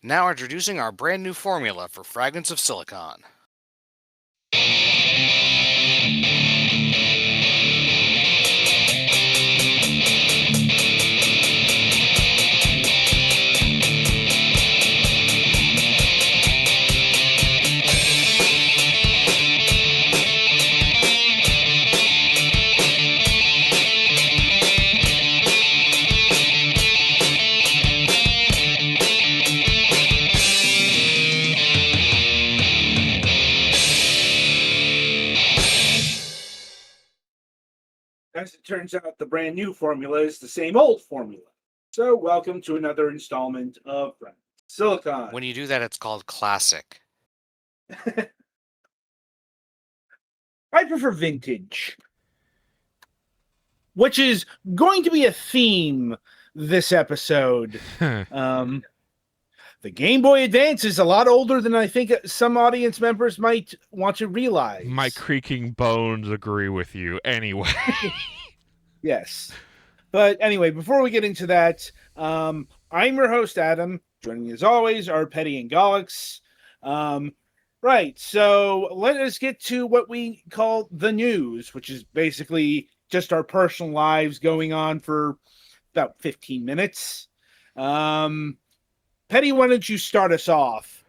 Now introducing our brand new formula for Fragments of Silicon. As it turns out, the brand new formula is the same old formula. So, welcome to another installment of Fragments of Silicon. When you do that, it's called classic. I prefer vintage, which is going to be a theme this episode. The Game Boy Advance is a lot older than I think some audience members might want to realize. My creaking bones agree with you anyway. Yes. But anyway, before we get into that, I'm your host, Adam. Joining me as always are Petty and Gollix. Right, so let us get to what we call the news, which is basically just our personal lives going on for about 15 minutes. Petty, why don't you start us off?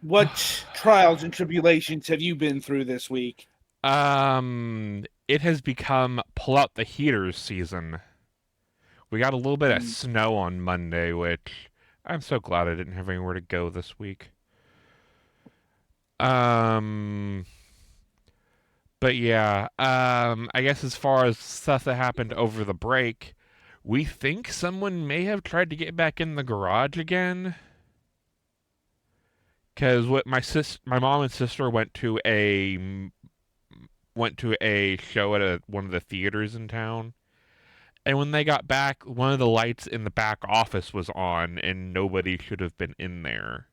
What trials and tribulations have you been through this week? It has become pull out the heaters season. We got a little bit of snow on Monday, which I'm so glad I didn't have anywhere to go this week. But yeah, I guess as far as stuff that happened over the break, we think someone may have tried to get back in the garage again. Because what my mom and sister went to a show at one of the theaters in town, and when they got back, one of the lights in the back office was on, and nobody should have been in there.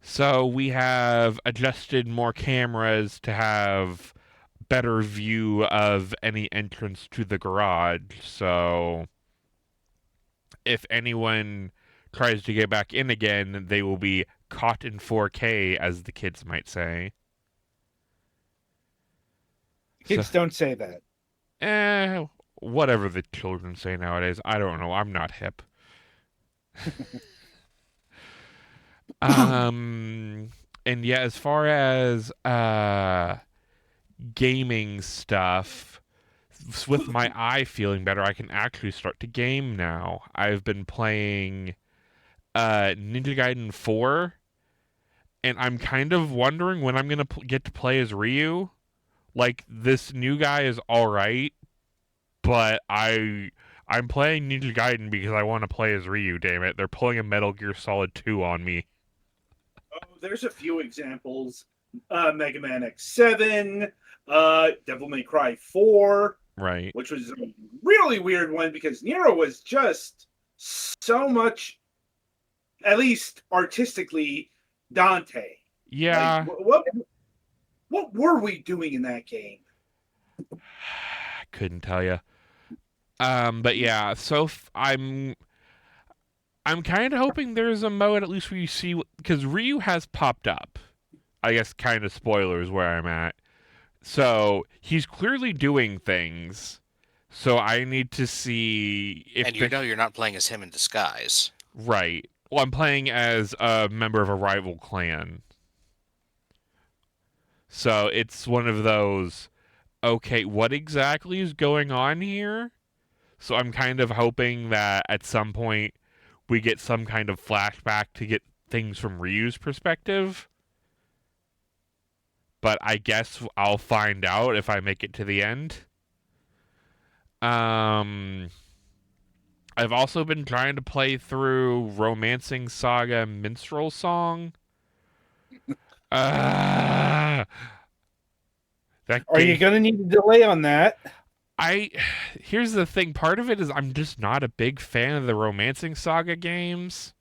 So we have adjusted more cameras to have better view of any entrance to the garage. So if anyone tries to get back in again, they will be caught in 4K, as the kids might say. Kids don't say that. Whatever the children say nowadays. I don't know. I'm not hip. And yeah, as far as gaming stuff, with my eye feeling better, I can actually start to game now. I've been playing Ninja Gaiden 4, and I'm kind of wondering when I'm going to get to play as Ryu. Like, this new guy is alright, but I'm playing Ninja Gaiden because I want to play as Ryu, damn it. They're pulling a Metal Gear Solid 2 on me. Oh, there's a few examples. Mega Man X7, Devil May Cry 4. Right. Which was a really weird one because Nero was just so much, at least artistically, Dante. Yeah. Like, what were we doing in that game? Couldn't tell you. But yeah, so I'm kind of hoping there's a mode at least where you see, because Ryu has popped up. I guess kind of spoilers where I'm at. So he's clearly doing things. So I need to see if. And you know you're not playing as him in disguise. Right. Well, I'm playing as a member of a rival clan. So it's one of those, okay, what exactly is going on here? So I'm kind of hoping that at some point we get some kind of flashback to get things from Ryu's perspective. But I guess I'll find out if I make it to the end. I've also been trying to play through Romancing Saga Minstrel Song. Are you going to need a delay on that? Here's the thing. Part of it is I'm just not a big fan of the Romancing Saga games.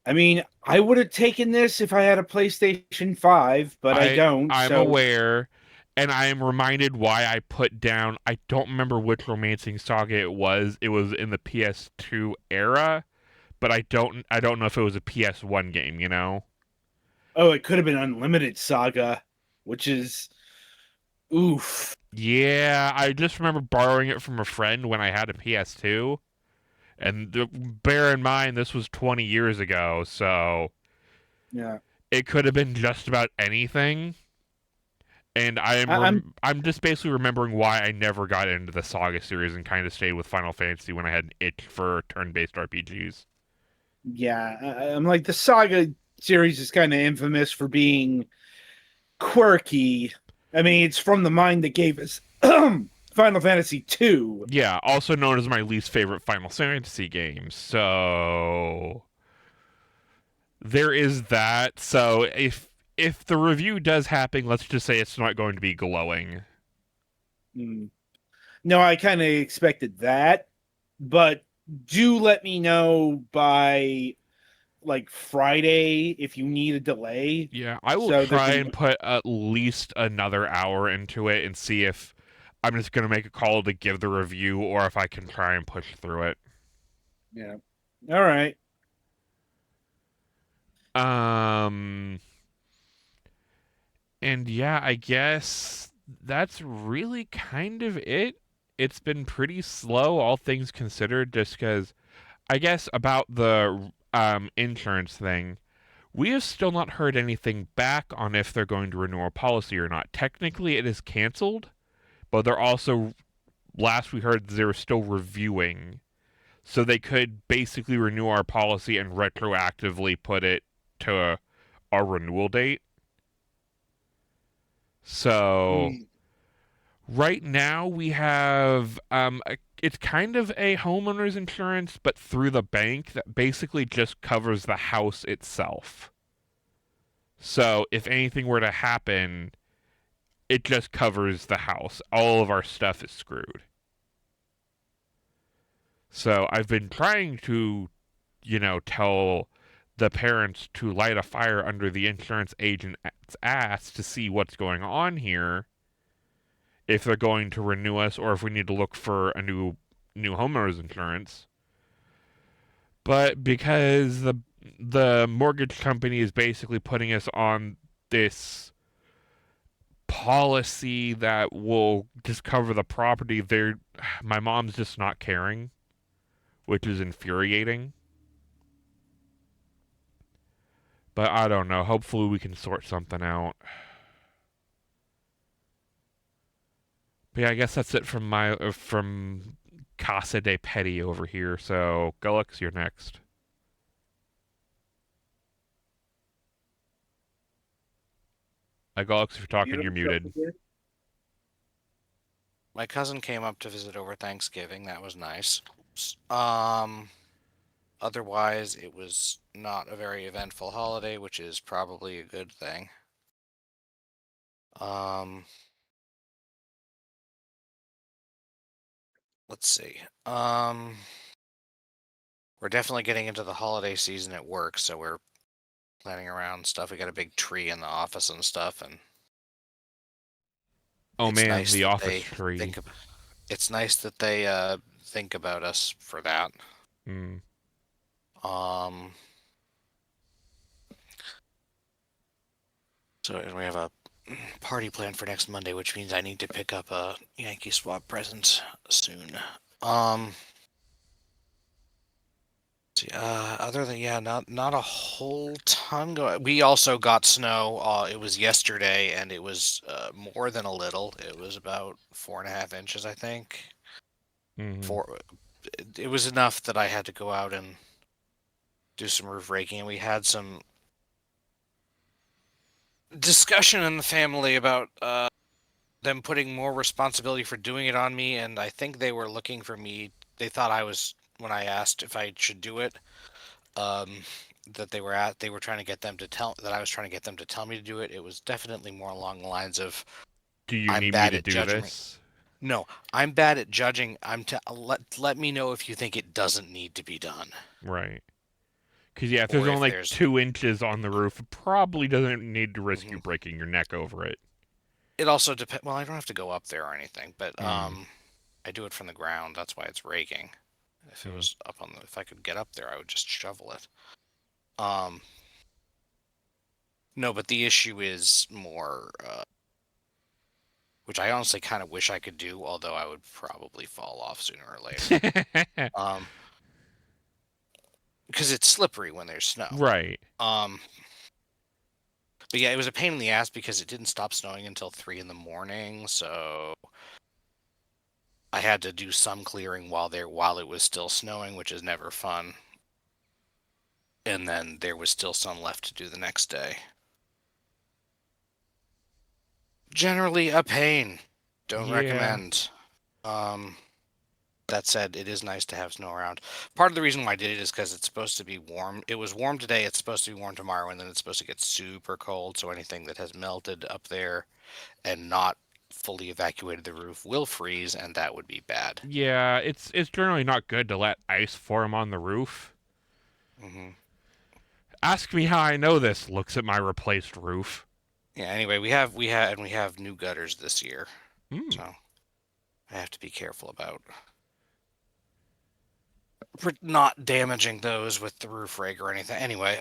I mean, I would have taken this if I had a PlayStation 5, but I don't. I'm aware, and I am reminded why I put down, I don't remember which Romancing Saga it was. It was in the PS2 era, but I don't know if it was a PS1 game, you know? Oh, it could have been Unlimited Saga, which is oof. Yeah, I just remember borrowing it from a friend when I had a PS2. And bear in mind, this was 20 years ago, so Yeah. it could have been just about anything. And I'm I'm just basically remembering why I never got into the Saga series and kind of stayed with Final Fantasy when I had an itch for turn-based RPGs. I'm like the Saga series is kind of infamous for being quirky. I mean, it's from the mind that gave us Final Fantasy II. Yeah, also known as my least favorite Final Fantasy game. So there is that. So if the review does happen, let's just say it's not going to be glowing. Mm. No, I kind of expected that, but do let me know by like Friday if you need a delay. Yeah, I will So there try can and put at least another hour into it and see if I'm just going to make a call to give the review or if I can try and push through it. Yeah. All right. Um and yeah, I guess that's really kind of it. It's been pretty slow all things considered just cuz I guess about the insurance thing. We have still not heard anything back on if they're going to renew our policy or not. Technically, it is canceled, but they're also, last we heard, they were still reviewing. So they could basically renew our policy and retroactively put it to our renewal date. So Mm. right now we have it's kind of a homeowner's insurance, but through the bank that basically just covers the house itself. So if anything were to happen, it just covers the house. All of our stuff is screwed. So I've been trying to, tell the parents to light a fire under the insurance agent's ass to see what's going on here, if they're going to renew us or if we need to look for a new homeowners insurance. But because the mortgage company is basically putting us on this policy that will just cover the property, my mom's just not caring, which is infuriating. But I don't know. Hopefully we can sort something out. But yeah, I guess that's it from Casa de Petty over here. So Gullux, you're next. Gullux, if you're talking, you're muted. My cousin came up to visit over Thanksgiving. That was nice. Otherwise, it was not a very eventful holiday, which is probably a good thing. Let's see. We're definitely getting into the holiday season at work, so we're planning around stuff. We got a big tree in the office and stuff, and Oh it's man, nice the that office they tree. it's nice that they think about us for that. Mm. Um, so we have a party planned for next Monday, which means I need to pick up a Yankee swap present soon. Other than not a whole ton going. We also got snow. It was yesterday, and it was more than a little. It was about 4.5 inches, I think. Mm-hmm. It was enough that I had to go out and do some roof raking, and we had some discussion in the family about them putting more responsibility for doing it on me, and I think they were looking for me. They thought I was, when I asked if I should do it, that they were trying to get them to tell that I was trying to get them to tell me to do it. It was definitely more along the lines of, Do you I'm need me bad to at do judging. this? No, I'm bad at judging. Let me know if you think it doesn't need to be done. Right. Because yeah, if there's Or only if like there's 2 inches on the roof, it probably doesn't need to risk you Mhm. breaking your neck over it. It also depends. Well, I don't have to go up there or anything, but Mm. I do it from the ground. That's why it's raking. If it Mm. was up on the, if I could get up there, I would just shovel it. Um, no, but the issue is more, which I honestly kind of wish I could do, although I would probably fall off sooner or later. Um, because it's slippery when there's snow. Right. Um, but yeah, it was a pain in the ass because it didn't stop snowing until 3 in the morning, so I had to do some clearing while it was still snowing, which is never fun. And then there was still some left to do the next day. Generally a pain. Don't Yeah. recommend. That said, it is nice to have snow around. Part of the reason why I did it is because it's supposed to be warm. It was warm today, it's supposed to be warm tomorrow, and then it's supposed to get super cold, so anything that has melted up there and not fully evacuated the roof will freeze, and that would be bad. Yeah, it's generally not good to let ice form on the roof. Hmm. Ask me how I know this. Looks at my replaced roof. Yeah, anyway, we have new gutters this year, Hmm. so I have to be careful about not damaging those with the roof rake or anything. Anyway,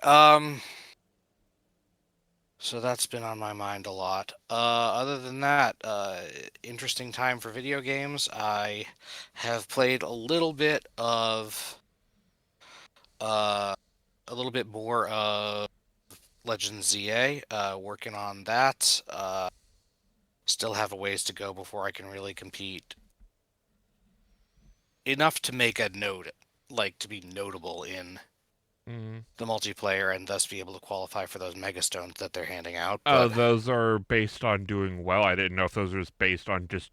so that's been on my mind a lot. Other than that, interesting time for video games. I have played uh, a little bit more of Legends ZA. Working on that. Still have a ways to go before I can really compete enough to make a note, like to be notable in Hmm. the multiplayer and thus be able to qualify for those megastones that they're handing out. Oh, But those are based on doing well. I didn't know if those were just based on just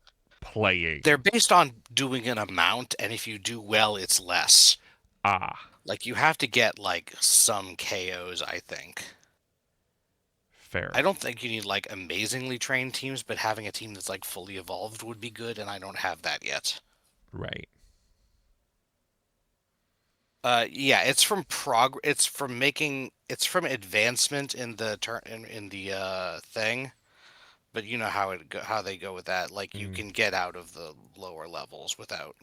they're playing. based on doing an amount, and if you do well, it's less. Ah, Like you have to get like some KOs, I think. fair. I don't think you need like amazingly trained teams, but having a team that's like fully evolved would be good, and I don't have that yet. Right. Yeah, it's from advancement in the in the thing, but you know how they go with that. Like you Mm. can get out of the lower levels without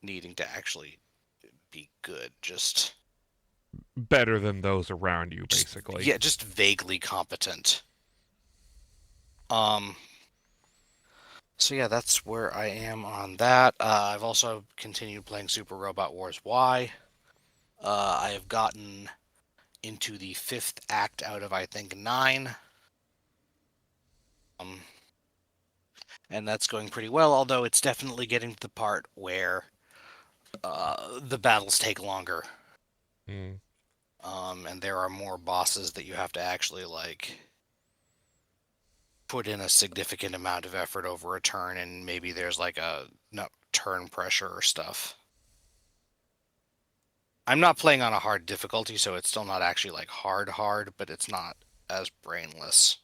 needing to actually be good. Better than those around you, Just basically. yeah, just vaguely competent. Um, so yeah, that's where I am on that. I've also continued playing Super Robot Wars Y. I have gotten into the 5th act out of I think 9. Um, and that's going pretty well. Although it's definitely getting to the part where the battles take longer. Mm. And there are more bosses that you have to actually like put in a significant amount of effort over a turn, and maybe there's like a no, turn pressure or stuff. I'm not playing on a hard difficulty, so it's still not actually like hard, but it's not as brainless.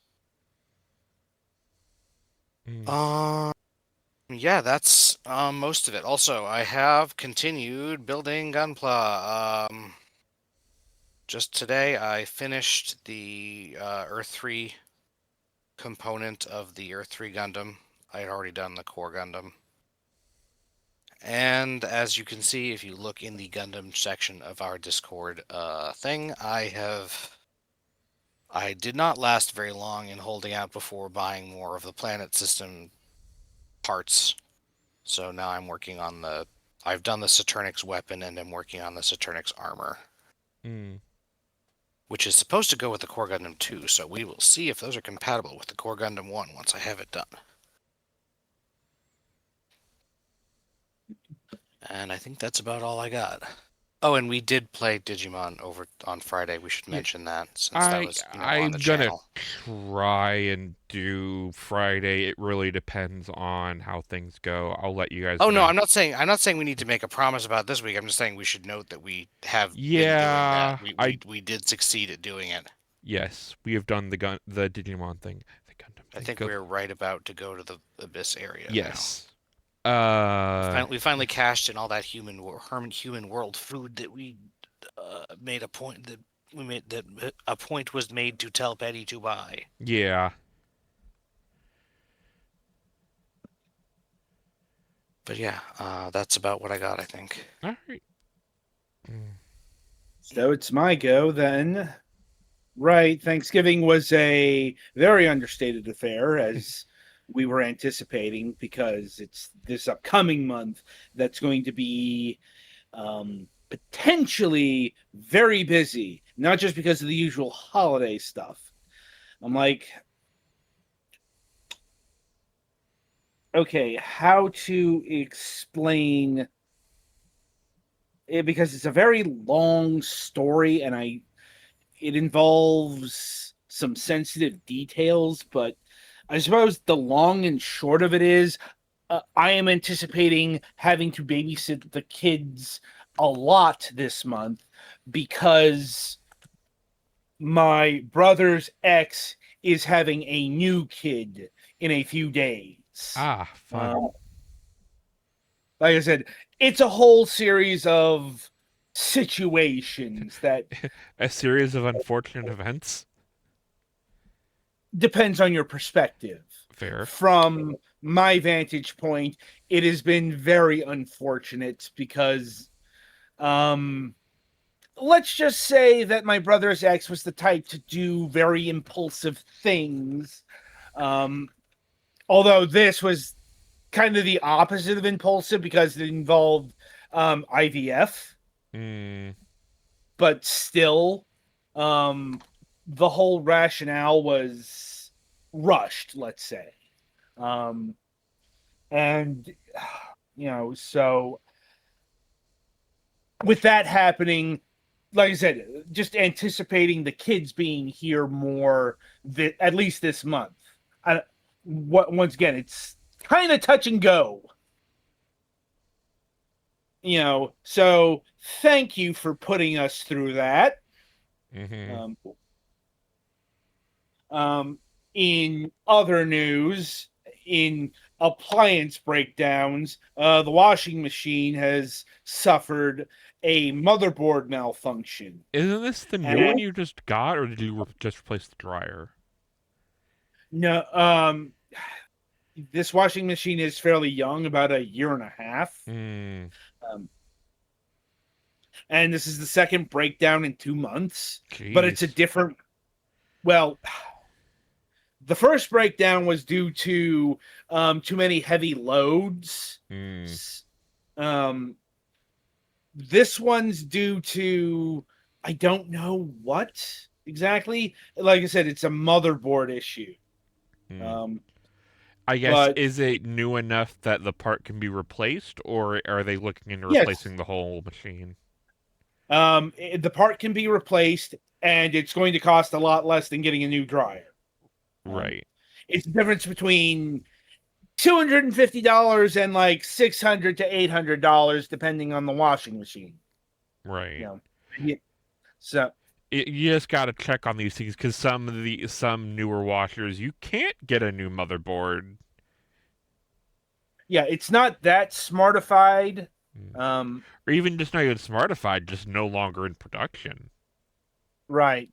Mm. Um, yeah, that's most of it. Also, I have continued building Gunpla. Just today, I finished the Earth 3 component of the Earth 3 Gundam. I had already done the core Gundam. And as you can see, if you look in the Gundam section of our Discord thing, I did not last very long in holding out before buying more of the planet system parts. So now I'm working on I've done the Saturnix weapon and I'm working on the Saturnix armor, Mm. which is supposed to go with the Core Gundam 2, so we will see if those are compatible with the Core Gundam 1 once I have it done. And I think that's about all I got. Oh, and we did play Digimon over on Friday. We should Yeah. mention that since that I was, on the I'm gonna channel. try and do Friday. It really depends on how things go. I'll let you guys Oh no, know. I'm not saying we need to make a promise about this week. I'm just saying we should note that we have been doing that. Yeah, We I we we did succeed at doing it. yes, we have done the Digimon thing, the Gundam I thing. think we're right about to go to the Abyss area now. Yes. We finally cashed in all that human world food that we made a point that we made that a point was made to tell Betty to buy. Yeah. But yeah, that's about what I got, I think. All right. Mm. So it's my go then. Right. Thanksgiving was a very understated affair, as we were anticipating, because it's this upcoming month that's going to be potentially very busy, not just because of the usual holiday stuff. I'm like, okay, how to explain it, because it's a very long story and it involves some sensitive details, but I suppose the long and short of it is I am anticipating having to babysit the kids a lot this month because my brother's ex is having a new kid in a few days. Ah, fun. Like I said, it's a whole series of situations that A series of unfortunate events. depends on your perspective. Fair. From my vantage point, it has been very unfortunate because let's just say that my brother's ex was the type to do very impulsive things. Um, although this was kind of the opposite of impulsive because it involved IVF, Mm. but still, the whole rationale was rushed, let's say. Um, and, so with that happening, like I said, just anticipating the kids being here more, at least this month. Once again, it's kind of touch and go. So thank you for putting us through that. Mm-hmm. In other news, in appliance breakdowns, the washing machine has suffered a motherboard malfunction. Isn't this the new one And you just got, or did you just replace the dryer? no, this washing machine is fairly young, about a year and a half. Mm. Um, and this is the second breakdown in 2 months, but it's a Jeez. different. Well, the first breakdown was due to too many heavy loads. Mm. Um, this one's due to I don't know what exactly. Like I said, it's a motherboard issue. Mm. Um, I guess, but is it new enough that the part can be replaced, or are they looking into yes, replacing the whole machine? the part can be replaced, and it's going to cost a lot less than getting a new dryer. Um, Right. it's the difference between $250 and like $600 to $800, depending on the washing machine. Right. Yeah. So You just got to check on these things because some newer washers you can't get a new motherboard. yeah, it's not that smartified. Mm. Um, Or even just not even smartified, just no longer in production. right.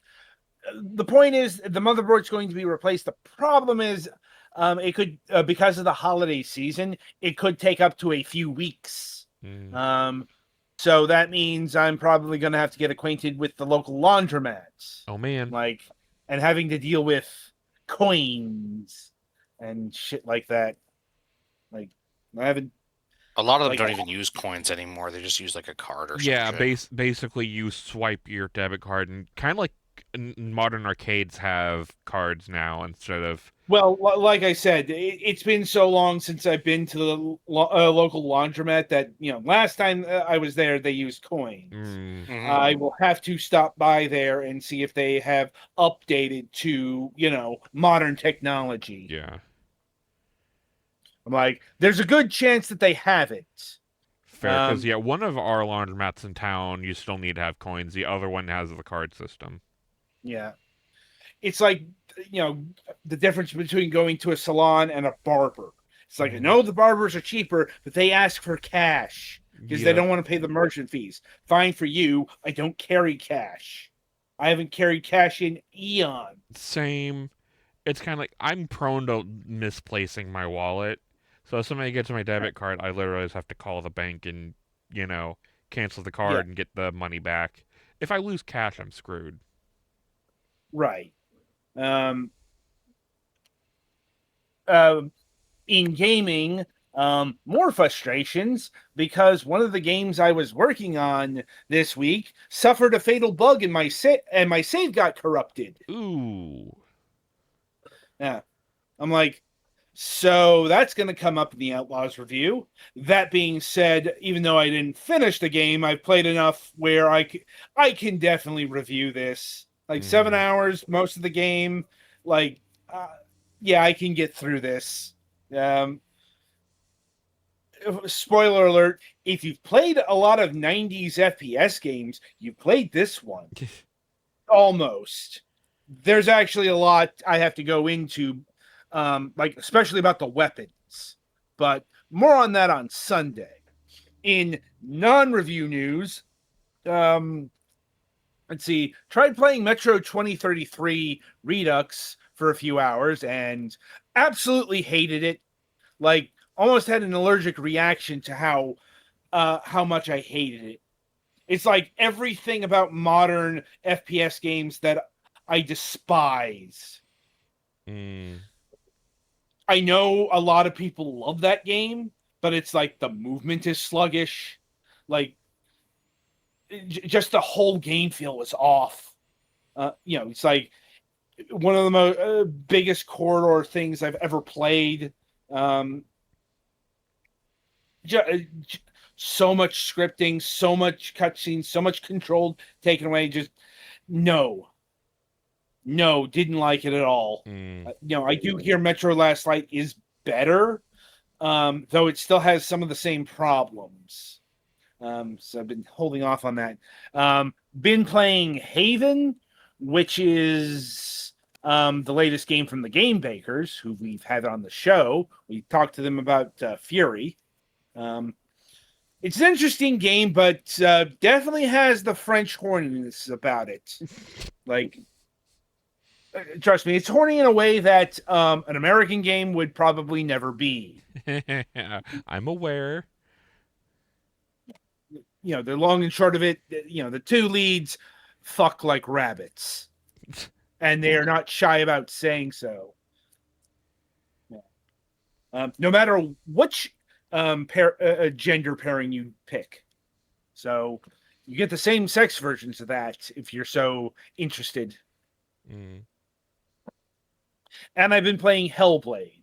The point is the motherboard's going to be replaced. The problem is, it could because of the holiday season, it could take up to a few weeks. Mm. So that means I'm probably going to have to get acquainted with the local laundromats, Oh man. and having to deal with coins and shit like that. Like, I haven't. A lot of them Like, don't even use coins anymore. They just use like a card or some Yeah, shit. basically you swipe your debit card, and kind of like modern arcades have cards now instead of. well, like I said, it's been so long since I've been to the local laundromat that last time I was there, they used coins. Mm. Mm-hmm. I will have to stop by there and see if they have updated to modern technology. Yeah. I'm like, there's a good chance that they haven't. Fair, because yeah, one of our laundromats in town you still need to have coins. The other one has the card system. Yeah. It's like, the difference between going to a salon and a barber. It's like, I know the barbers are cheaper, but they ask for cash because they Yep. don't want to pay the merchant fees. Fine for you. I don't carry cash. I haven't carried cash in eons. Same. It's kind of like I'm prone to misplacing my wallet, So if somebody gets my debit card, I literally just have to call the bank and, cancel the Yeah, card and get the money back. If I lose cash, I'm screwed. right. Um, uh, in gaming, more frustrations because one of the games I was working on this week suffered a fatal bug in my and my save got corrupted. Ooh. Yeah, I'm like, so that's going to come up in the Outlaws review. That being said, even though I didn't finish the game, I've played enough where I can definitely review this. Like 7 hours, most of the game. Like, uh, yeah, I can get through this. Um, Spoiler alert, if you've played a lot of 90s FPS games, you've played this one. Almost. There's actually a lot I have to go into, like especially about the weapons. But more on that on Sunday. In non-review news, let's see, tried playing Metro 2033 Redux for a few hours and absolutely hated it. Like almost had an allergic reaction to how much I hated it. It's like everything about modern FPS games that I despise. Mm. I know a lot of people love that game, but it's like the movement is sluggish. Like just the whole game feel was off. It's like one of the most biggest corridor things I've ever played. So much scripting, so much cutscenes, so much control taken away. Just no, didn't like it at all. I do hear Metro Last Light is better, though it still has some of the same problems. So I've been holding off on that. Been playing Haven, which is the latest game from the Game Bakers, who we've had on the show. We talked to them about Fury. It's an interesting game, but definitely has the French horniness about it. Like, trust me, it's horny in a way that an American game would probably never be. I'm aware. The long and short of it, the two leads fuck like rabbits. And they are not shy about saying so. No matter which gender pairing you pick. So you get the same sex versions of that if you're so interested. And I've been playing Hellblade,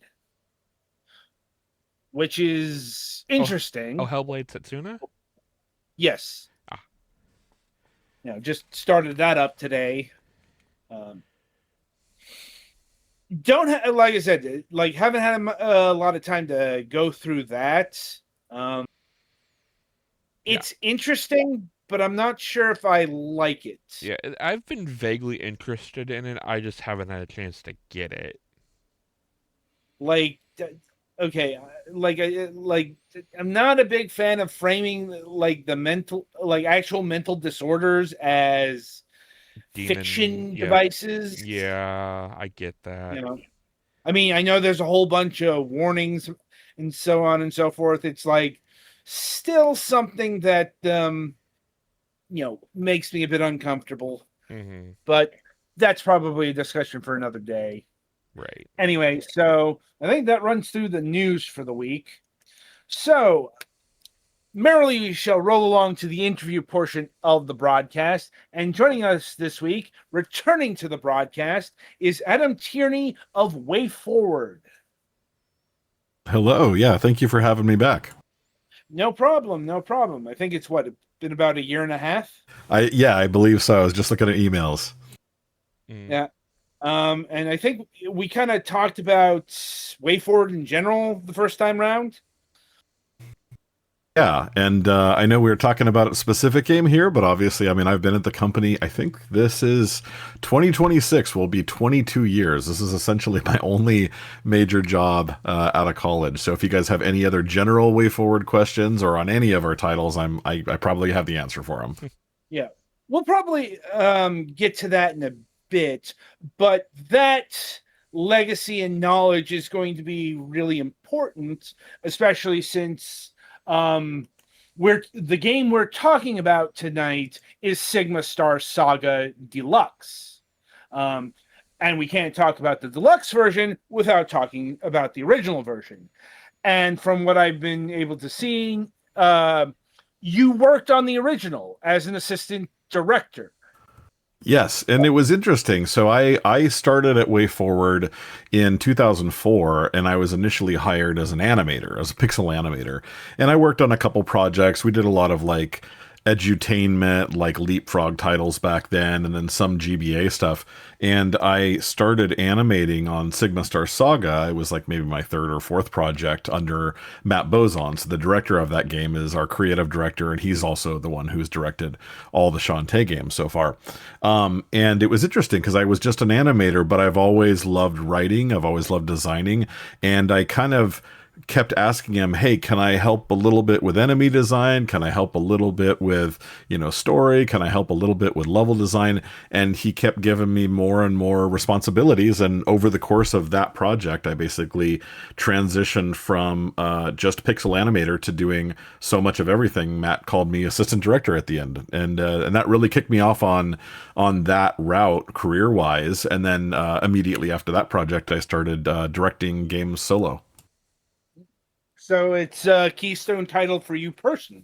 which is interesting. Oh, Hellblade Setsuna? Yes. Just started that up today. Like I said, haven't had a lot of time to go through that. It's interesting, but I'm not sure if I like it. Yeah, I've been vaguely interested in it. I just haven't had a chance to get it. Okay, I'm not a big fan of framing the actual mental disorders as fiction devices. Yeah, I get that. I mean, I know there's a whole bunch of warnings and so on and so forth. It's like still something that makes me a bit uncomfortable. But that's probably a discussion for another day. Right. Anyway, so I think that runs through the news for the week. So merrily we shall roll along to the interview portion of the broadcast. And joining us this week, returning to the broadcast, is Adam Tierney of Wayforward. Hello. Yeah, thank you for having me back. No problem. I think it's been about a year and a half? I believe so. I was just looking at emails. Yeah. And I think we kind of talked about Wayforward in general the first time round. Yeah, and I know we were talking about a specific game here, but obviously, I mean, I've been at the company, I think this is 2026 will be 22 years. This is essentially my only major job out of college. So if you guys have any other general Wayforward questions or on any of our titles, I probably have the answer for them. Yeah. We'll probably get to that in a bit, but that legacy and knowledge is going to be really important, especially since the game we're talking about tonight is Sigma Star Saga Deluxe. And we can't talk about the deluxe version without talking about the original version. And from what I've been able to see, you worked on the original as an assistant director. Yes, and it was interesting. So I started at Wayforward in 2004, and I was initially hired as an animator, as a pixel animator. And I worked on a couple projects. We did a lot of like edutainment, like Leapfrog titles back then, and then some GBA stuff. And I started animating on Sigma Star Saga. It was like maybe my third or fourth project under Matt Bozon. So the director of that game is our creative director, and he's also the one who's directed all the Shante games so far. And it was interesting because I was just an animator, but I've always loved writing. I've always loved designing. And I kind of kept asking him, hey, can I help a little bit with enemy design? Can I help a little bit with, story? Can I help a little bit with level design? And he kept giving me more and more responsibilities. And over the course of that project, I basically transitioned from just pixel animator to doing so much of everything. Matt called me assistant director at the end. And that really kicked me off on that route career-wise. And then immediately after that project, I started directing games solo. So it's a keystone title for you personally.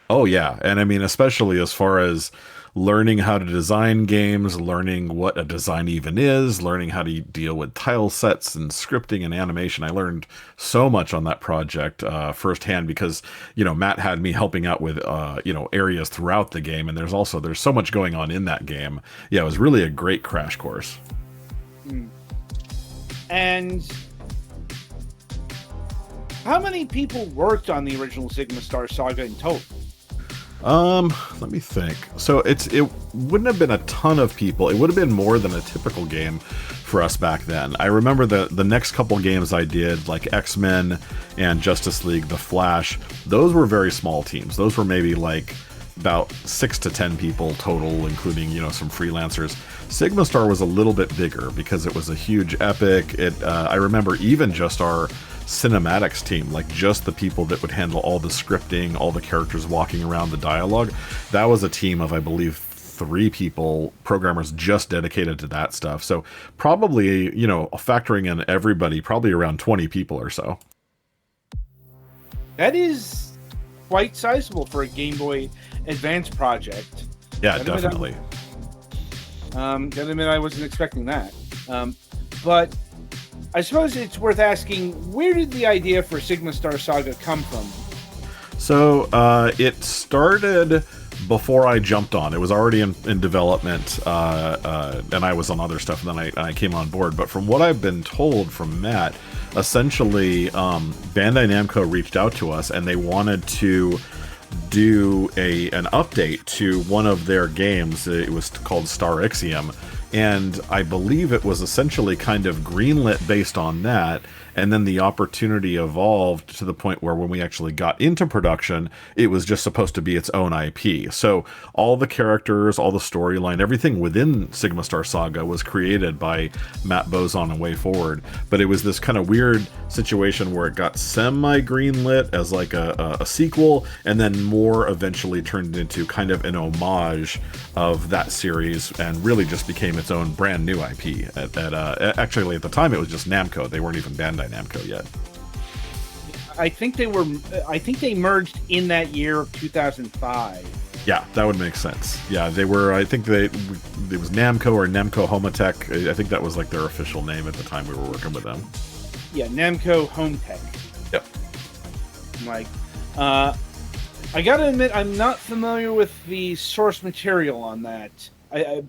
Oh, yeah. And I mean, especially as far as learning how to design games, learning what a design even is, learning how to deal with tile sets and scripting and animation. I learned so much on that project firsthand because, Matt had me helping out with, areas throughout the game. And there's so much going on in that game. Yeah, it was really a great crash course. And how many people worked on the original Sigma Star Saga in total? Let me think. So it wouldn't have been a ton of people. It would have been more than a typical game for us back then. I remember the next couple games I did, like X-Men and Justice League, The Flash, those were very small teams. Those were maybe like about 6 to 10 people total, including, some freelancers. Sigma Star was a little bit bigger because it was a huge epic. I remember even just our cinematics team, like just the people that would handle all the scripting, all the characters walking around, the dialogue, that was a team of, I believe, 3 people, programmers just dedicated to that stuff. So probably, factoring in everybody, probably around 20 people or so. That is quite sizable for a Game Boy Advance project. Yeah, definitely. Gotta admit, I wasn't expecting that. But I suppose it's worth asking, where did the idea for Sigma Star Saga come from? So it started before I jumped on. It was already in development, and I was on other stuff, and then I came on board. But from what I've been told from Matt, essentially Bandai Namco reached out to us, and they wanted to do an update to one of their games. It was called Star Ixiom. And I believe it was essentially kind of greenlit based on that. And then the opportunity evolved to the point where when we actually got into production, it was just supposed to be its own IP. So all the characters, all the storyline, everything within Sigma Star Saga was created by Matt Bozon and Wayforward. But it was this kind of weird situation where it got semi-greenlit as like a sequel, and then more eventually turned into kind of an homage of that series and really just became its own brand new IP. Actually, at the time, it was just Namco. They weren't even Bandai Namco yet. I think they merged in that year of 2005. Yeah, that would make sense. Yeah, they were. I think it was Namco or Namco Homatech. I think that was like their official name at the time we were working with them. Yeah, Namco Home Tech. Yep. I gotta admit, I'm not familiar with the source material on that.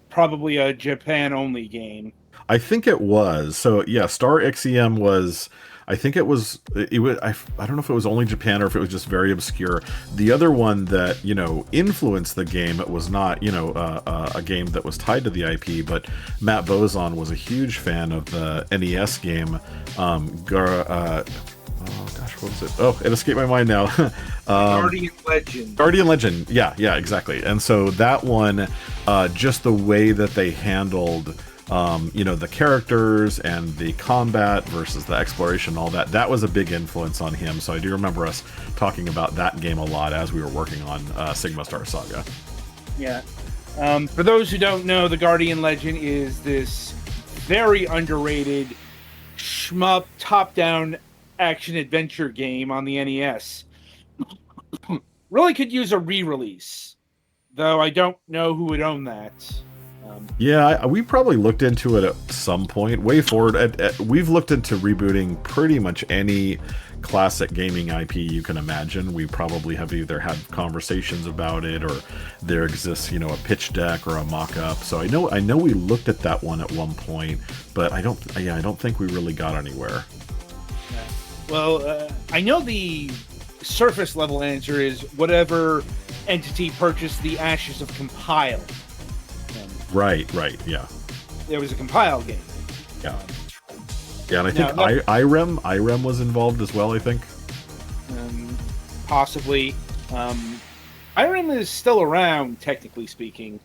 Probably a Japan-only game. I think it was. So yeah, Star Ixiom was. I think it was. I don't know if it was only Japan or if it was just very obscure. The other one that influenced the game, it was not a game that was tied to the IP, but Matt Bozon was a huge fan of the NES game. Oh gosh, what was it? Oh, it escaped my mind now. Guardian Legend. Guardian Legend. Yeah, exactly. And so that one, just the way that they handled the characters and the combat versus the exploration, all that. That was a big influence on him. So I do remember us talking about that game a lot as we were working on Sigma Star Saga. Yeah. For those who don't know, the Guardian Legend is this very underrated shmup top-down action-adventure game on the NES. Really could use a re-release, though I don't know who would own that. Yeah, we probably looked into it at some point. Wayforward, we've looked into rebooting pretty much any classic gaming IP you can imagine. We probably have either had conversations about it, or there exists, a pitch deck or a mock-up. So I know we looked at that one at one point, but I don't think we really got anywhere. Well, I know the surface level answer is whatever entity purchased the Ashes of Compile. Right, yeah. There was a Compile game. Yeah. Yeah, and I think IREM was involved as well, I think. Possibly. IREM is still around, technically speaking.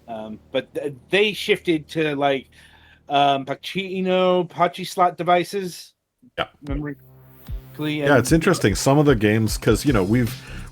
But they shifted to, Pachi slot devices. Yeah. Memory. Yeah, it's interesting. Some of the games, because,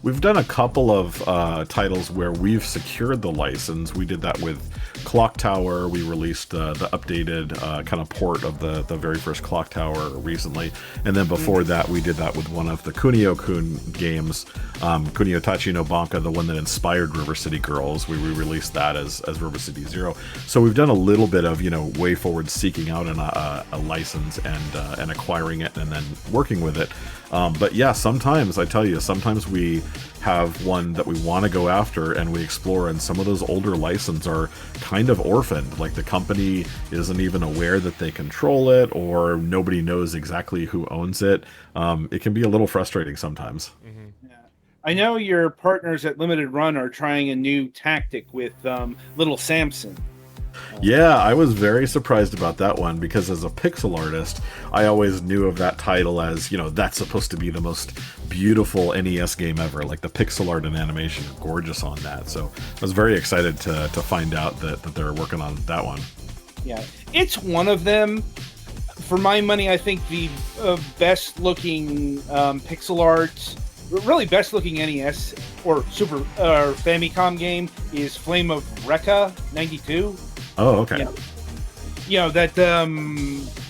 we've done a couple of titles where we've secured the license. We did that with Clock Tower. We released the updated kind of port of the very first Clock Tower recently. And then before that, we did that with one of the Kunio-kun games, Kunio Tachi no Banka, the one that inspired River City Girls. We re-released that as River City Zero. So we've done a little bit of, Wayforward seeking out a license and acquiring it and then working with it. But yeah, sometimes we have one that we want to go after and we explore, and some of those older licenses are kind of orphaned. Like the company isn't even aware that they control it, or nobody knows exactly who owns it. It can be a little frustrating sometimes. Mm-hmm. Yeah. I know your partners at Limited Run are trying a new tactic with Little Samson. Yeah, I was very surprised about that one, because as a pixel artist, I always knew of that title as, that's supposed to be the most beautiful NES game ever. Like the pixel art and animation are gorgeous on that. So I was very excited to find out that they're working on that one. Yeah, it's one of them. For my money, I think the best looking pixel art, really best looking NES or Super Famicom game is Flame of Recca 92. Oh, okay. That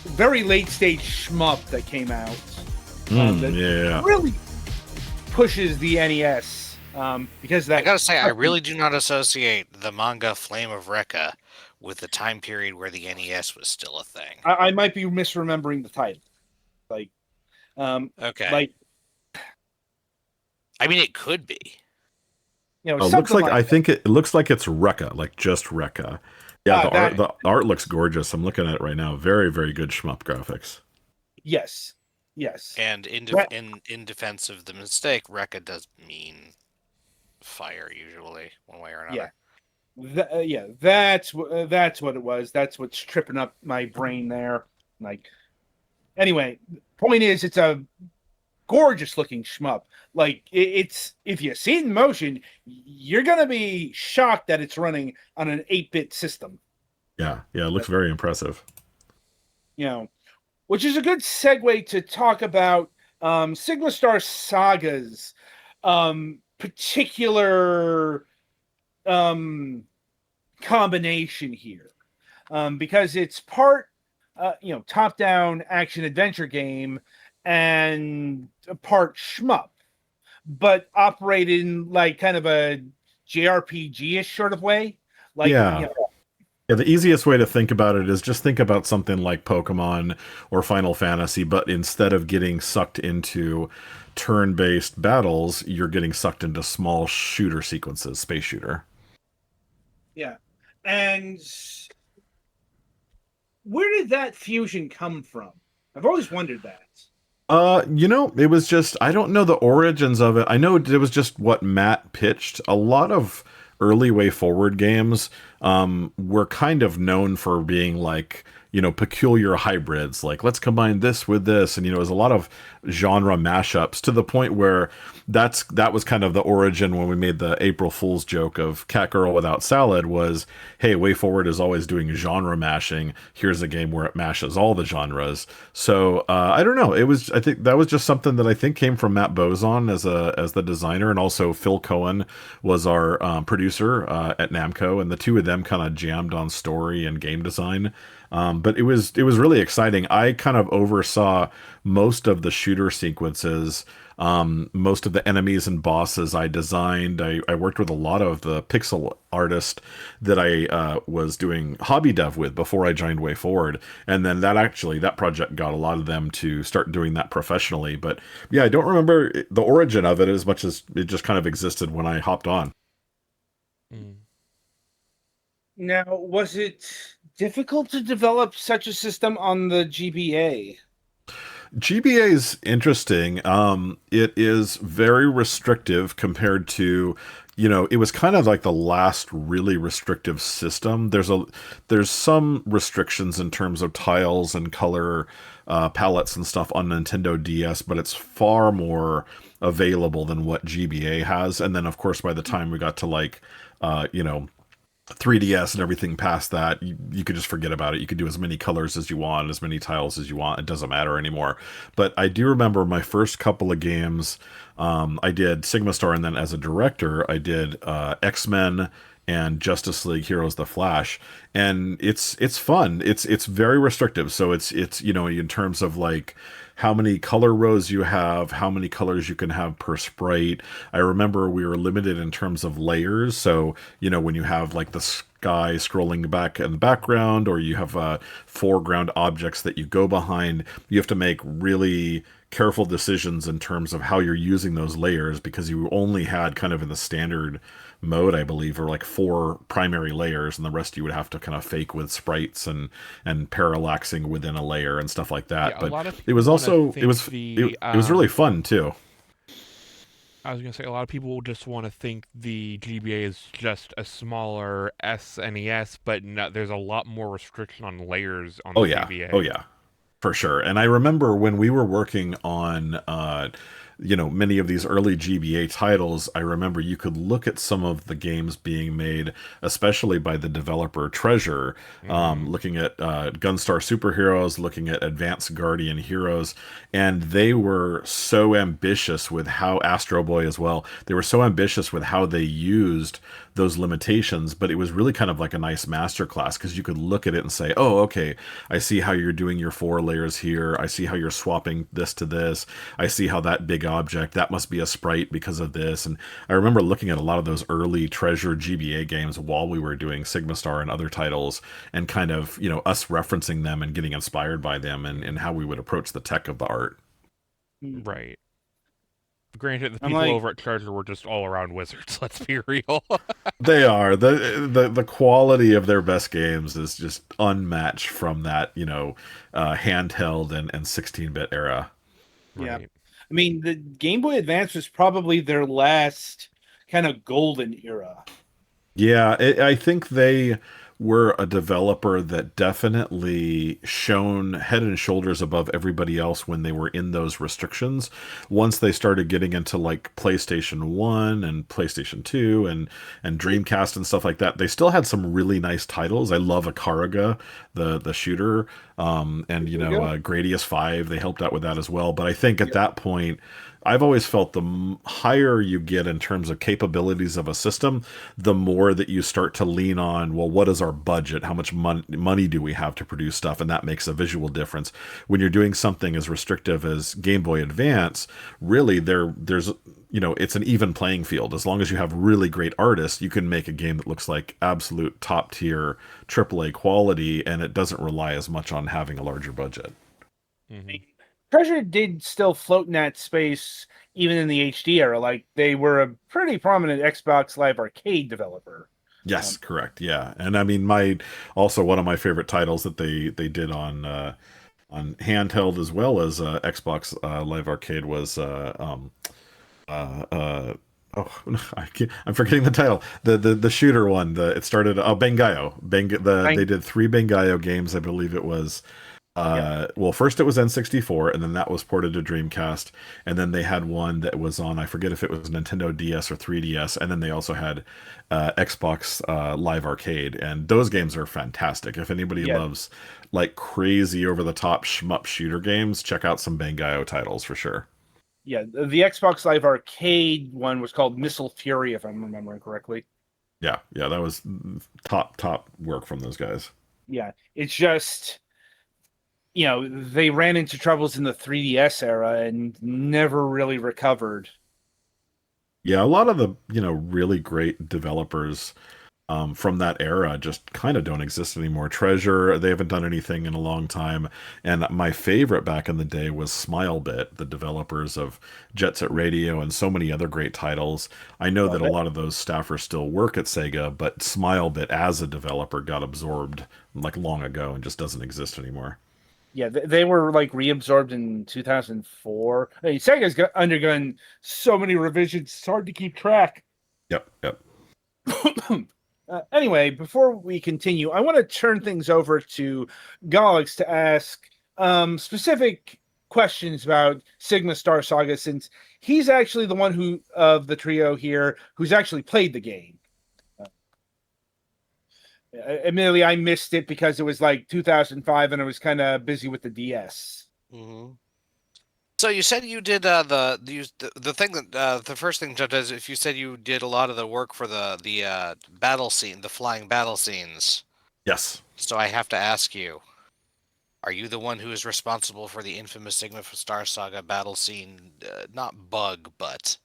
very late stage shmup that came out. That really pushes the NES because that. I gotta say, I really do not associate the manga Flame of Recca with the time period where the NES was still a thing. I might be misremembering the title. Okay. I mean, it could be. It looks like I think it looks like it's Recca, like just Recca. Yeah, the art looks gorgeous. I'm looking at it right now. Very, very good shmup graphics. Yes. And in defense of the mistake, Recca does mean fire usually, one way or another. Yeah, that's what it was. That's what's tripping up my brain there. Anyway, point is, it's a gorgeous looking shmup. It's, if you see it in motion, you're gonna be shocked that it's running on an 8-bit system. Yeah, it looks very impressive. Which is a good segue to talk about Sigma Star Saga's particular combination here, because it's part top-down action adventure game and a part shmup, but operated in kind of a JRPG-ish sort of way. Yeah, the easiest way to think about it is just think about something like Pokemon or Final Fantasy, but instead of getting sucked into turn-based battles, you're getting sucked into small shooter sequences, space shooter. Yeah. And where did that fusion come from? I've always wondered that. It was just, I don't know the origins of it. I know it was just what Matt pitched. A lot of early Wayforward games were kind of known for being peculiar hybrids, like let's combine this with this, and it was a lot of genre mashups to the point where that was kind of the origin when we made the April Fool's joke of Cat Girl Without Salad was, hey, Wayforward is always doing genre mashing. Here's a game where it mashes all the genres. So I don't know. I think that was just something that I think came from Matt Bozon as the designer, and also Phil Cohen was our producer at Namco, and the two of them kind of jammed on story and game design. But it was really exciting. I kind of oversaw most of the shooter sequences, most of the enemies and bosses I designed. I worked with a lot of the pixel artists that I was doing hobby dev with before I joined Wayforward, and then that project got a lot of them to start doing that professionally. But yeah, I don't remember the origin of it as much as it just kind of existed when I hopped on. Mm. Now, was it difficult to develop such a system on the GBA? GBA is interesting. It is very restrictive compared to, it was kind of like the last really restrictive system. There's some restrictions in terms of tiles and color palettes and stuff on Nintendo DS, but it's far more available than what GBA has. And then, of course, by the time we got to 3DS and everything past that, you could just forget about it. You could do as many colors as you want, as many tiles as you want. It doesn't matter anymore. But I do remember my first couple of games, I did Sigma Star, and then as a director, I did X-Men and Justice League Heroes the Flash. And it's fun. It's very restrictive. So it's in terms of like how many color rows you have, how many colors you can have per sprite. I remember we were limited in terms of layers. So, when you have like the sky scrolling back in the background, or you have foreground objects that you go behind, you have to make really careful decisions in terms of how you're using those layers, because you only had kind of in the standard mode, I believe, or like 4 primary layers, and the rest you would have to kind of fake with sprites and parallaxing within a layer and stuff like that. Yeah, a But lot of it was people want to also think it was really fun too. I was gonna say a lot of people just want to think the GBA is just a smaller SNES, but no, there's a lot more restriction on layers on Oh the yeah. GBA. Oh yeah. For sure. And I remember when we were working on many of these early GBA titles, I remember you could look at some of the games being made, especially by the developer Treasure, looking at Gunstar Superheroes, looking at Advanced Guardian Heroes, and they were so ambitious with how Astro Boy as well. They were so ambitious with how they used those limitations, but it was really kind of like a nice masterclass, because you could look at it and say, oh, okay, I see how you're doing your 4 layers here. I see how you're swapping this to this. I see how that big object, that must be a sprite because of this. And I remember looking at a lot of those early Treasure GBA games while we were doing Sigma Star and other titles, and kind of, us referencing them and getting inspired by them, and how we would approach the tech of the art. Right. Granted, the I'm people like, over at Treasure were just all around wizards. Let's be real. They are. The quality of their best games is just unmatched from that, handheld and 16-bit era. yeah. Right. I mean, the Game Boy Advance was probably their last kind of golden era. Yeah, I think they were a developer that definitely shone head and shoulders above everybody else when they were in those restrictions. Once they started getting into like PlayStation 1 and PlayStation 2 and Dreamcast and stuff like that, they still had some really nice titles. I love Akaraga, the shooter, and Gradius 5, they helped out with that as well. But I think at that point, I've always felt the higher you get in terms of capabilities of a system, the more that you start to lean on, well, what is our budget? How much money do we have to produce stuff? And that makes a visual difference. When you're doing something as restrictive as Game Boy Advance, really there's it's an even playing field. As long as you have really great artists, you can make a game that looks like absolute top tier AAA quality, and it doesn't rely as much on having a larger budget. Mm-hmm. Treasure did still float in that space even in the HD era. Like, they were a pretty prominent Xbox Live Arcade developer. Yes, correct. Yeah, and I mean, also one of my favorite titles that they did on handheld as well as Xbox Live Arcade was Oh, I'm forgetting the title. The shooter one. It started. Oh, Bangayo. They did 3 Bangayo games, I believe it was. Yeah. Well, first it was N64, and then that was ported to Dreamcast, and then they had one that was on, I forget if it was Nintendo DS or 3DS, and then they also had Xbox Live Arcade, and those games are fantastic. If anybody Yeah. loves like crazy over the top shmup shooter games, check out some Bangayo titles for sure. Yeah. The Xbox Live Arcade one was called Missile Fury, if I'm remembering correctly. Yeah, yeah, that was top work from those guys. Yeah. It's just, they ran into troubles in the 3DS era and never really recovered. Yeah, a lot of the really great developers from that era just kind of don't exist anymore. Treasure, they haven't done anything in a long time. And my favorite back in the day was Smilebit, the developers of Jet Set Radio and so many other great titles. I know that Love a it. lot of those staffers still work at Sega, but Smilebit as a developer got absorbed like long ago and just doesn't exist anymore. Yeah, they were like reabsorbed in 2004. I mean, Sega's undergone so many revisions, it's hard to keep track. Yep, yep. Anyway, before we continue, I want to turn things over to Galax to ask specific questions about Sigma Star Saga, since he's actually the one who of the trio here who's actually played the game. Admittedly, I missed it because it was like 2005 and I was kind of busy with the DS. Mm-hmm. So you said you did the thing that the first thing Jeff does, if you said you did a lot of the work for the battle scene, the flying battle scenes. Yes. So I have to ask you, are you the one who is responsible for the infamous Sigma Star Saga battle scene? Not bug, but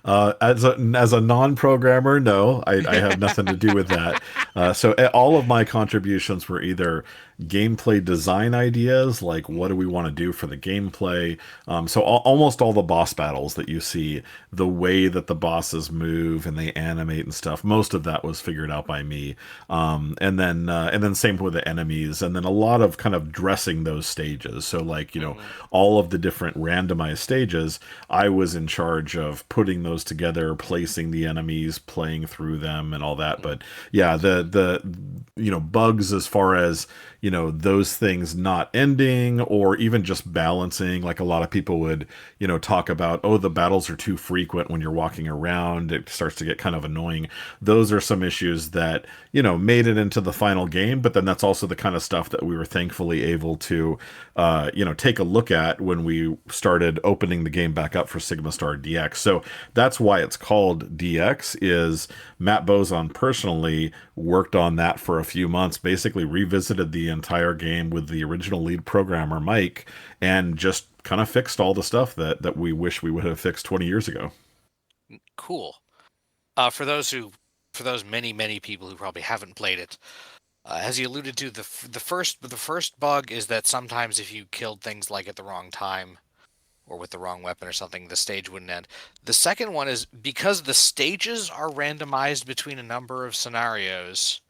As a non-programmer, no, I have nothing to do with that. So all of my contributions were either gameplay design ideas, like what do we want to do for the gameplay. So almost all the boss battles that you see, the way that the bosses move and they animate and stuff, most of that was figured out by me. And then same with the enemies, and then a lot of kind of dressing those stages. So like all of the different randomized stages, I was in charge of putting those together, placing the enemies, playing through them, and all that. But yeah, the bugs as far as those things not ending or even just balancing, like a lot of people would talk about, oh, the battles are too frequent when you're walking around, it starts to get kind of annoying. Those are some issues that made it into the final game, but then that's also the kind of stuff that we were thankfully able to take a look at when we started opening the game back up for Sigma Star DX. So that's why it's called DX. Is Matt Bozon personally worked on that for a few months, basically revisited the entire game with the original lead programmer Mike, and just kind of fixed all the stuff that we wish we would have fixed 20 years ago. cool. For those many people who probably haven't played it, as you alluded to, the first bug is that sometimes if you killed things like at the wrong time or with the wrong weapon or something, the stage wouldn't end. The second one is because the stages are randomized between a number of scenarios,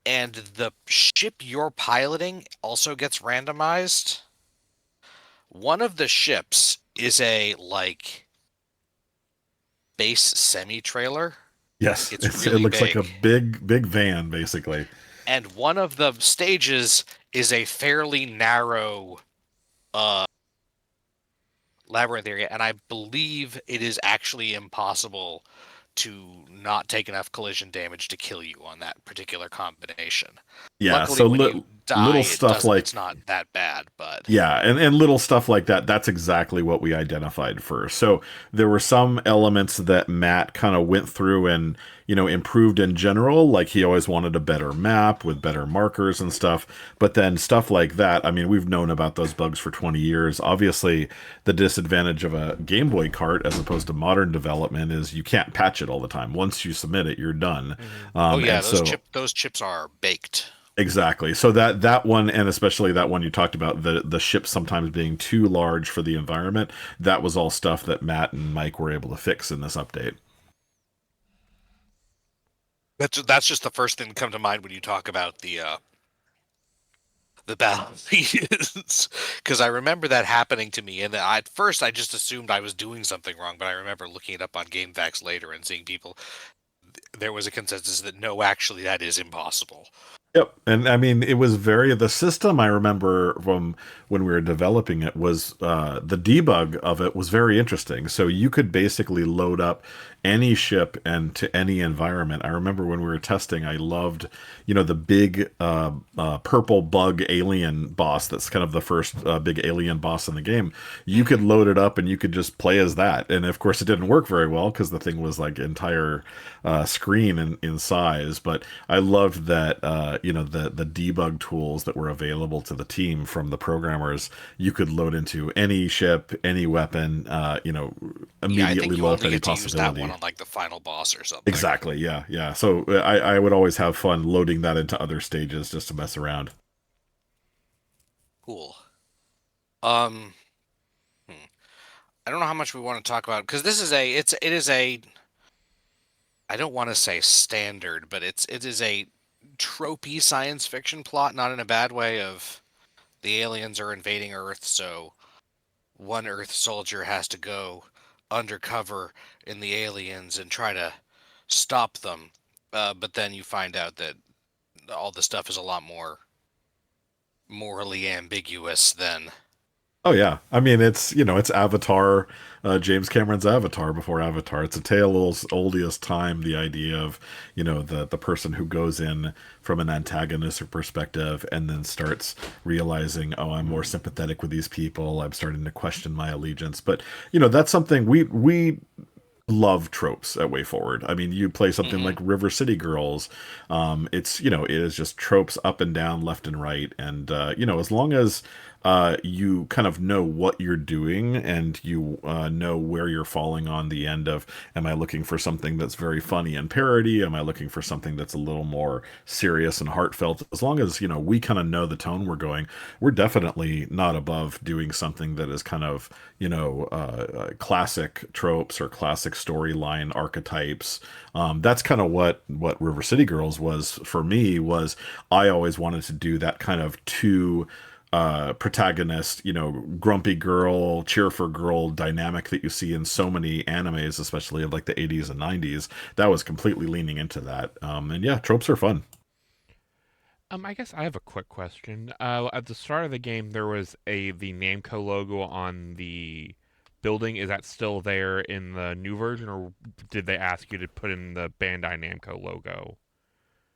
and the ship you're piloting also gets randomized. One of the ships is a base semi-trailer. Yes, It's it really looks like a big. big van, basically. And one of the stages is a fairly narrow labyrinth area, and I believe it is actually impossible to not take enough collision damage to kill you on that particular combination. Yeah, Luckily, so when you die, little stuff like it's not that bad, but yeah, and little stuff like that, that's exactly what we identified first. So there were some elements that Matt kind of went through and, improved in general. Like he always wanted a better map with better markers and stuff. But then stuff like that, I mean, we've known about those bugs for 20 years. Obviously, the disadvantage of a Game Boy cart as opposed to modern development is you can't patch it all the time. Once you submit it, you're done. oh yeah, And so those chips are baked. exactly. So that one, and especially that one you talked about, the ship sometimes being too large for the environment, that was all stuff that Matt and Mike were able to fix in this update. That's just the first thing that come to mind when you talk about the battle is, because I remember that happening to me, and at first I just assumed I was doing something wrong, but I remember looking it up on GameFAQs later and seeing people. There was a consensus that no, actually, that is impossible. Yep. And I mean, it was the system I remember from when we were developing it was the debug of it was very interesting. So you could basically load up any ship and to any environment. I remember when we were testing, I loved, the big purple bug alien boss. That's kind of the first big alien boss in the game. You could load it up and you could just play as that. And of course, it didn't work very well because the thing was like entire screen in size. But I loved that, the debug tools that were available to the team from the programmers. You could load into any ship, any weapon, immediately load up any possibility. On like the final boss or something. Exactly. Yeah. Yeah. So I would always have fun loading that into other stages just to mess around. Cool. I don't know how much we want to talk about because this is it is a. I don't want to say standard, but it is a tropey science fiction plot, not in a bad way. Of the aliens are invading Earth, so one Earth soldier has to go undercover in the aliens and try to stop them. But then you find out that all the stuff is a lot more morally ambiguous than. Oh yeah, I mean it's Avatar, James Cameron's Avatar before Avatar. It's a tale as old as time. The idea of the person who goes in from an antagonistic perspective and then starts realizing, oh, I'm more sympathetic with these people. I'm starting to question my allegiance. But that's something we love tropes at Wayforward. I mean, you play something like River City Girls. It is just tropes up and down, left and right. And, as long as you kind of know what you're doing and you know where you're falling on the end of, am I looking for something that's very funny and parody? Am I looking for something that's a little more serious and heartfelt? As long as, we kind of know the tone we're going, we're definitely not above doing something that is kind of, classic tropes or classic storyline archetypes. That's kind of what River City Girls was for me. Was I always wanted to do that kind of two protagonist, grumpy girl, cheerful girl dynamic that you see in so many animes, especially of like the 80s and 90s. That was completely leaning into that. And yeah, tropes are fun. I guess I have a quick question. At the start of the game, there was the Namco logo on the building. Is that still there in the new version, or did they ask you to put in the Bandai Namco logo?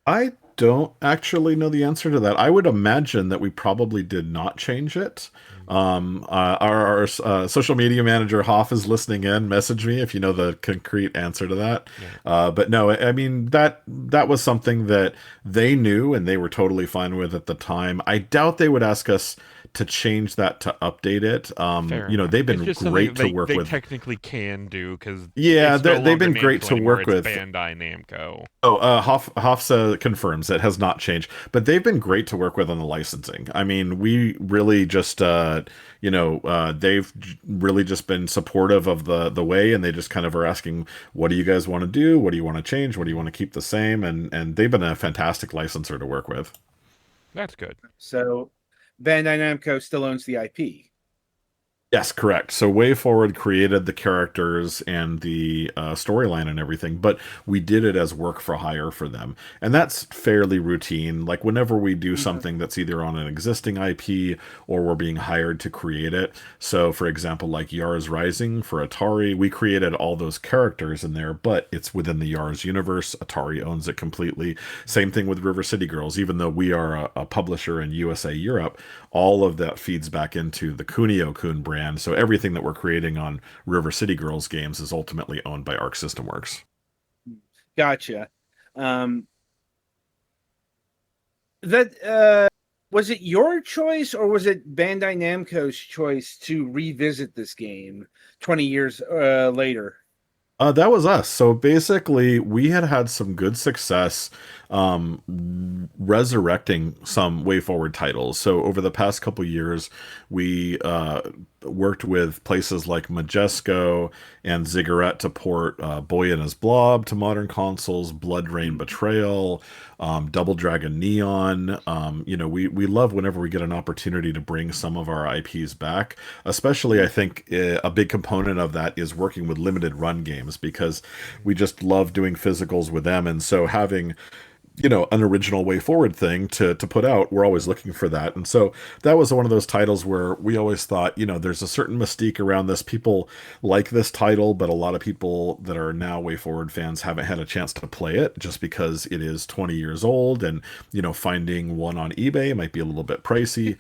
I don't actually know the answer to that. I would imagine that we probably did not change it. Our social media manager Hoff is listening in. Message me if you know the concrete answer to that. Yeah. But no, I mean that was something that they knew and they were totally fine with at the time. I doubt they would ask us to change that to update it. They've been great to work with. They technically can do because they've been great to work with. Bandai Namco. Hoff confirms it has not changed, but they've been great to work with on the licensing. I mean, we really just they've really just been supportive of the way, and they just kind of are asking, what do you guys want to do? What do you want to change? What do you want to keep the same? And they've been a fantastic licensor to work with. That's good. So Bandai Namco still owns the IP. Yes, correct. So Wayforward created the characters and the storyline and everything, but we did it as work for hire for them. And that's fairly routine. Like whenever we do something that's either on an existing IP or we're being hired to create it. So for example, like Yars Rising for Atari, we created all those characters in there, but it's within the Yars universe. Atari owns it completely. Same thing with River City Girls. Even though we are a publisher in USA Europe, all of that feeds back into the Kunio-kun brand. So everything that we're creating on River City Girls games is ultimately owned by Arc System Works. Gotcha. Was it your choice or was it Bandai Namco's choice to revisit this game 20 years later? That was us. So basically, we had some good success resurrecting some Wayforward titles. So over the past couple years, we worked with places like Majesco and Ziggurat to port Boy and His Blob to modern consoles, Blood Rain Betrayal, Double Dragon Neon. We love whenever we get an opportunity to bring some of our IPs back. Especially, I think a big component of that is working with limited run games because we just love doing physicals with them. And so having an original way forward thing to put out, we're always looking for that. And so that was one of those titles where we always thought, there's a certain mystique around this. People like this title, but a lot of people that are now way forward fans haven't had a chance to play it just because it is 20 years old, and finding one on eBay might be a little bit pricey.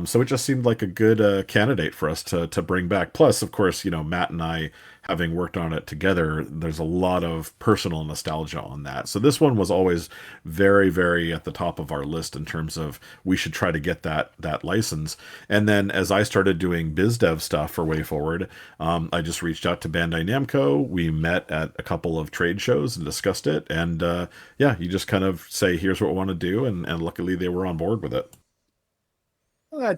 So it just seemed like a good candidate for us to bring back. Plus, of course, Matt and I, having worked on it together, there's a lot of personal nostalgia on that. So this one was always very, very at the top of our list in terms of we should try to get that license. And then as I started doing bizdev stuff for Wayforward, I just reached out to Bandai Namco. We met at a couple of trade shows and discussed it. And you just kind of say, here's what we want to do. And luckily they were on board with it. Well,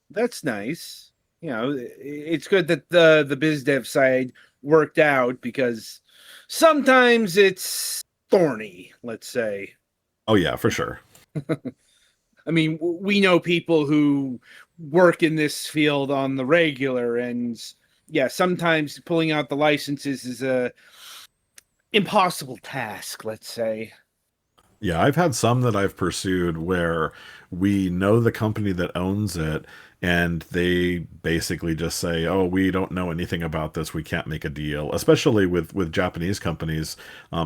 that's nice. It's good that the biz dev side worked out, because sometimes it's thorny, let's say. Oh yeah, for sure. I mean, we know people who work in this field on the regular, and sometimes pulling out the licenses is a impossible task, let's say. Yeah, I've had some that I've pursued where we know the company that owns it, and they basically just say, "Oh, we don't know anything about this. We can't make a deal." Especially with Japanese companies,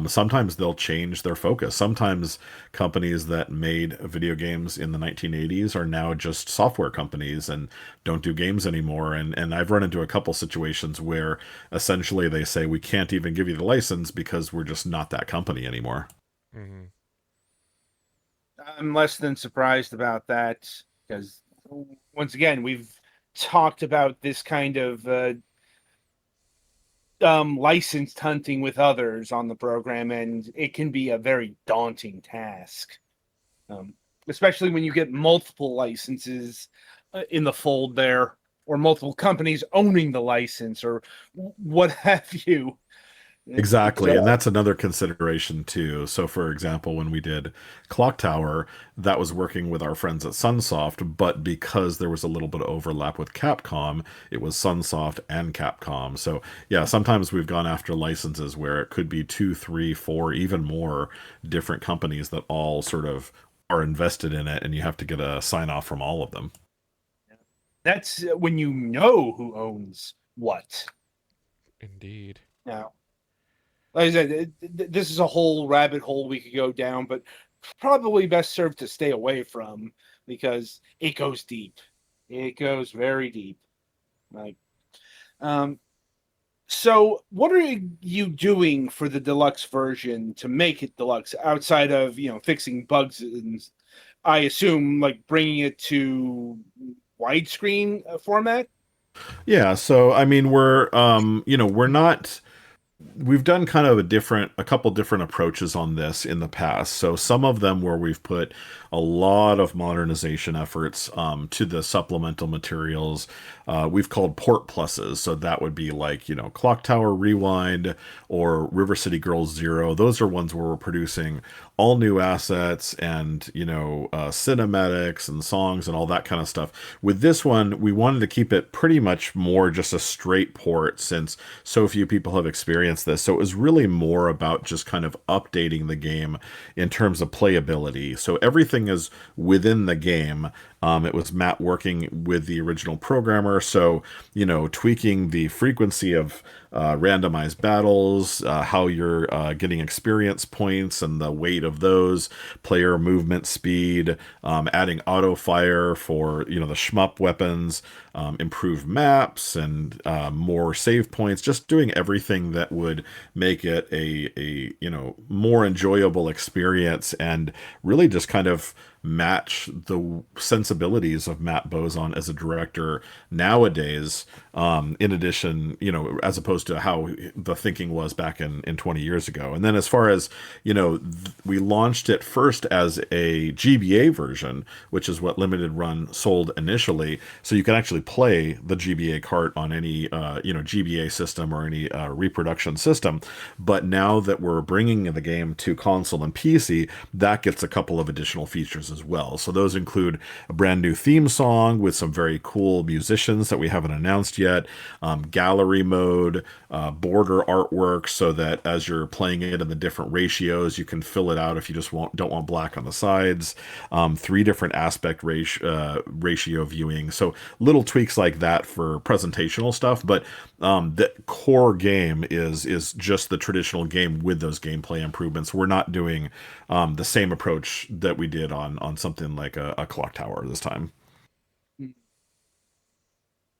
sometimes they'll change their focus. Sometimes companies that made video games in the 1980s are now just software companies and don't do games anymore. And I've run into a couple situations where essentially they say, "We can't even give you the license because we're just not that company anymore." Mm-hmm. I'm less than surprised about that, because once again, we've talked about this kind of licensed hunting with others on the program, and it can be a very daunting task, especially when you get multiple licenses in the fold there, or multiple companies owning the license, or what have you. Exactly, and that's another consideration too. So, for example, when we did Clock Tower, that was working with our friends at Sunsoft, but because there was a little bit of overlap with Capcom, it was Sunsoft and Capcom. So, yeah, sometimes we've gone after licenses where it could be 2, 3, 4, even more different companies that all sort of are invested in it, and you have to get a sign off from all of them. That's when you know who owns what. Indeed. Now, like I said, this is a whole rabbit hole we could go down, but probably best served to stay away from, because it goes deep. It goes very deep. Like, so what are you doing for the deluxe version to make it deluxe, outside of fixing bugs and, I assume, like bringing it to widescreen format? Yeah, so I mean, we're not. We've done kind of a couple different approaches on this in the past. So some of them where we've put a lot of modernization efforts to the supplemental materials, we've called port pluses. So that would be like, Clock Tower Rewind or River City Girls Zero. Those are ones where we're producing all new assets and, cinematics and songs and all that kind of stuff. With this one, we wanted to keep it pretty much more just a straight port, since so few people have experienced this. So it was really more about just kind of updating the game in terms of playability. So everything is within the game. It was Matt working with the original programmer, so tweaking the frequency of randomized battles, how you're getting experience points and the weight of those, player movement speed, adding auto fire for the shmup weapons, improved maps, and more save points. Just doing everything that would make it a more enjoyable experience, and really just kind of match the sensibilities of Matt Bozon as a director nowadays, in addition, as opposed to how the thinking was back in 20 years ago. And then as far as, we launched it first as a GBA version, which is what Limited Run sold initially. So you can actually play the GBA cart on any, GBA system or any reproduction system. But now that we're bringing the game to console and PC, that gets a couple of additional features as well. So those include a brand new theme song with some very cool musicians that we haven't announced yet, gallery mode, border artwork, so that as you're playing it in the different ratios, you can fill it out if you just don't want black on the sides. 3 different aspect ratio viewing. So little tweaks like that for presentational stuff, but the core game is just the traditional game with those gameplay improvements. We're not doing the same approach that we did on something like a Clock Tower this time.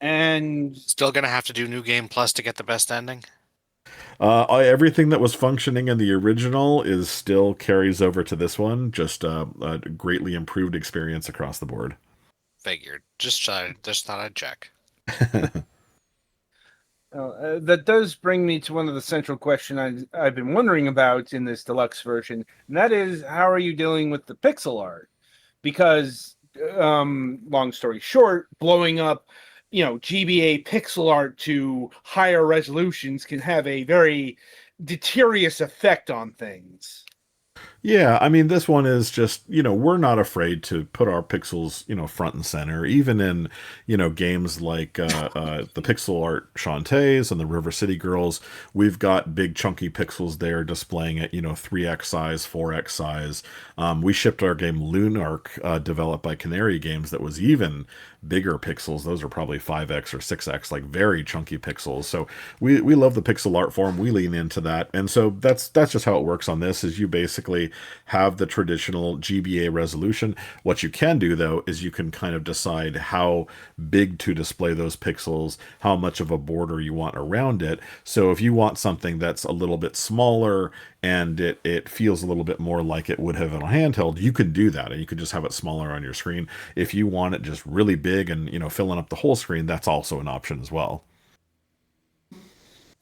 And Still gonna have to do New Game Plus to get the best ending. Everything that was functioning in the original is still carries over to this one. Just a greatly improved experience across the board. Figured. Just thought I'd check. that does bring me to one of the central questions I've been wondering about in this deluxe version, and that is, how are you dealing with the pixel art? Because, long story short, blowing up, GBA pixel art to higher resolutions can have a very deleterious effect on things. Yeah, I mean, this one is just, we're not afraid to put our pixels, front and center, even in, games like the pixel art Shantae's and the River City Girls. We've got big chunky pixels there displaying at, 3x size, 4x size. We shipped our game Lunark, developed by Canary Games, that was even bigger pixels. Those are probably 5x or 6x, like very chunky pixels. So we love the pixel art form. We lean into that. And so that's just how it works on this, is you basically have the traditional GBA resolution. What you can do, though, is you can kind of decide how big to display those pixels, how much of a border you want around it. So if you want something that's a little bit smaller and it feels a little bit more like it would have on a handheld, you can do that, and you could just have it smaller on your screen. If you want it just really big and, filling up the whole screen, that's also an option as well.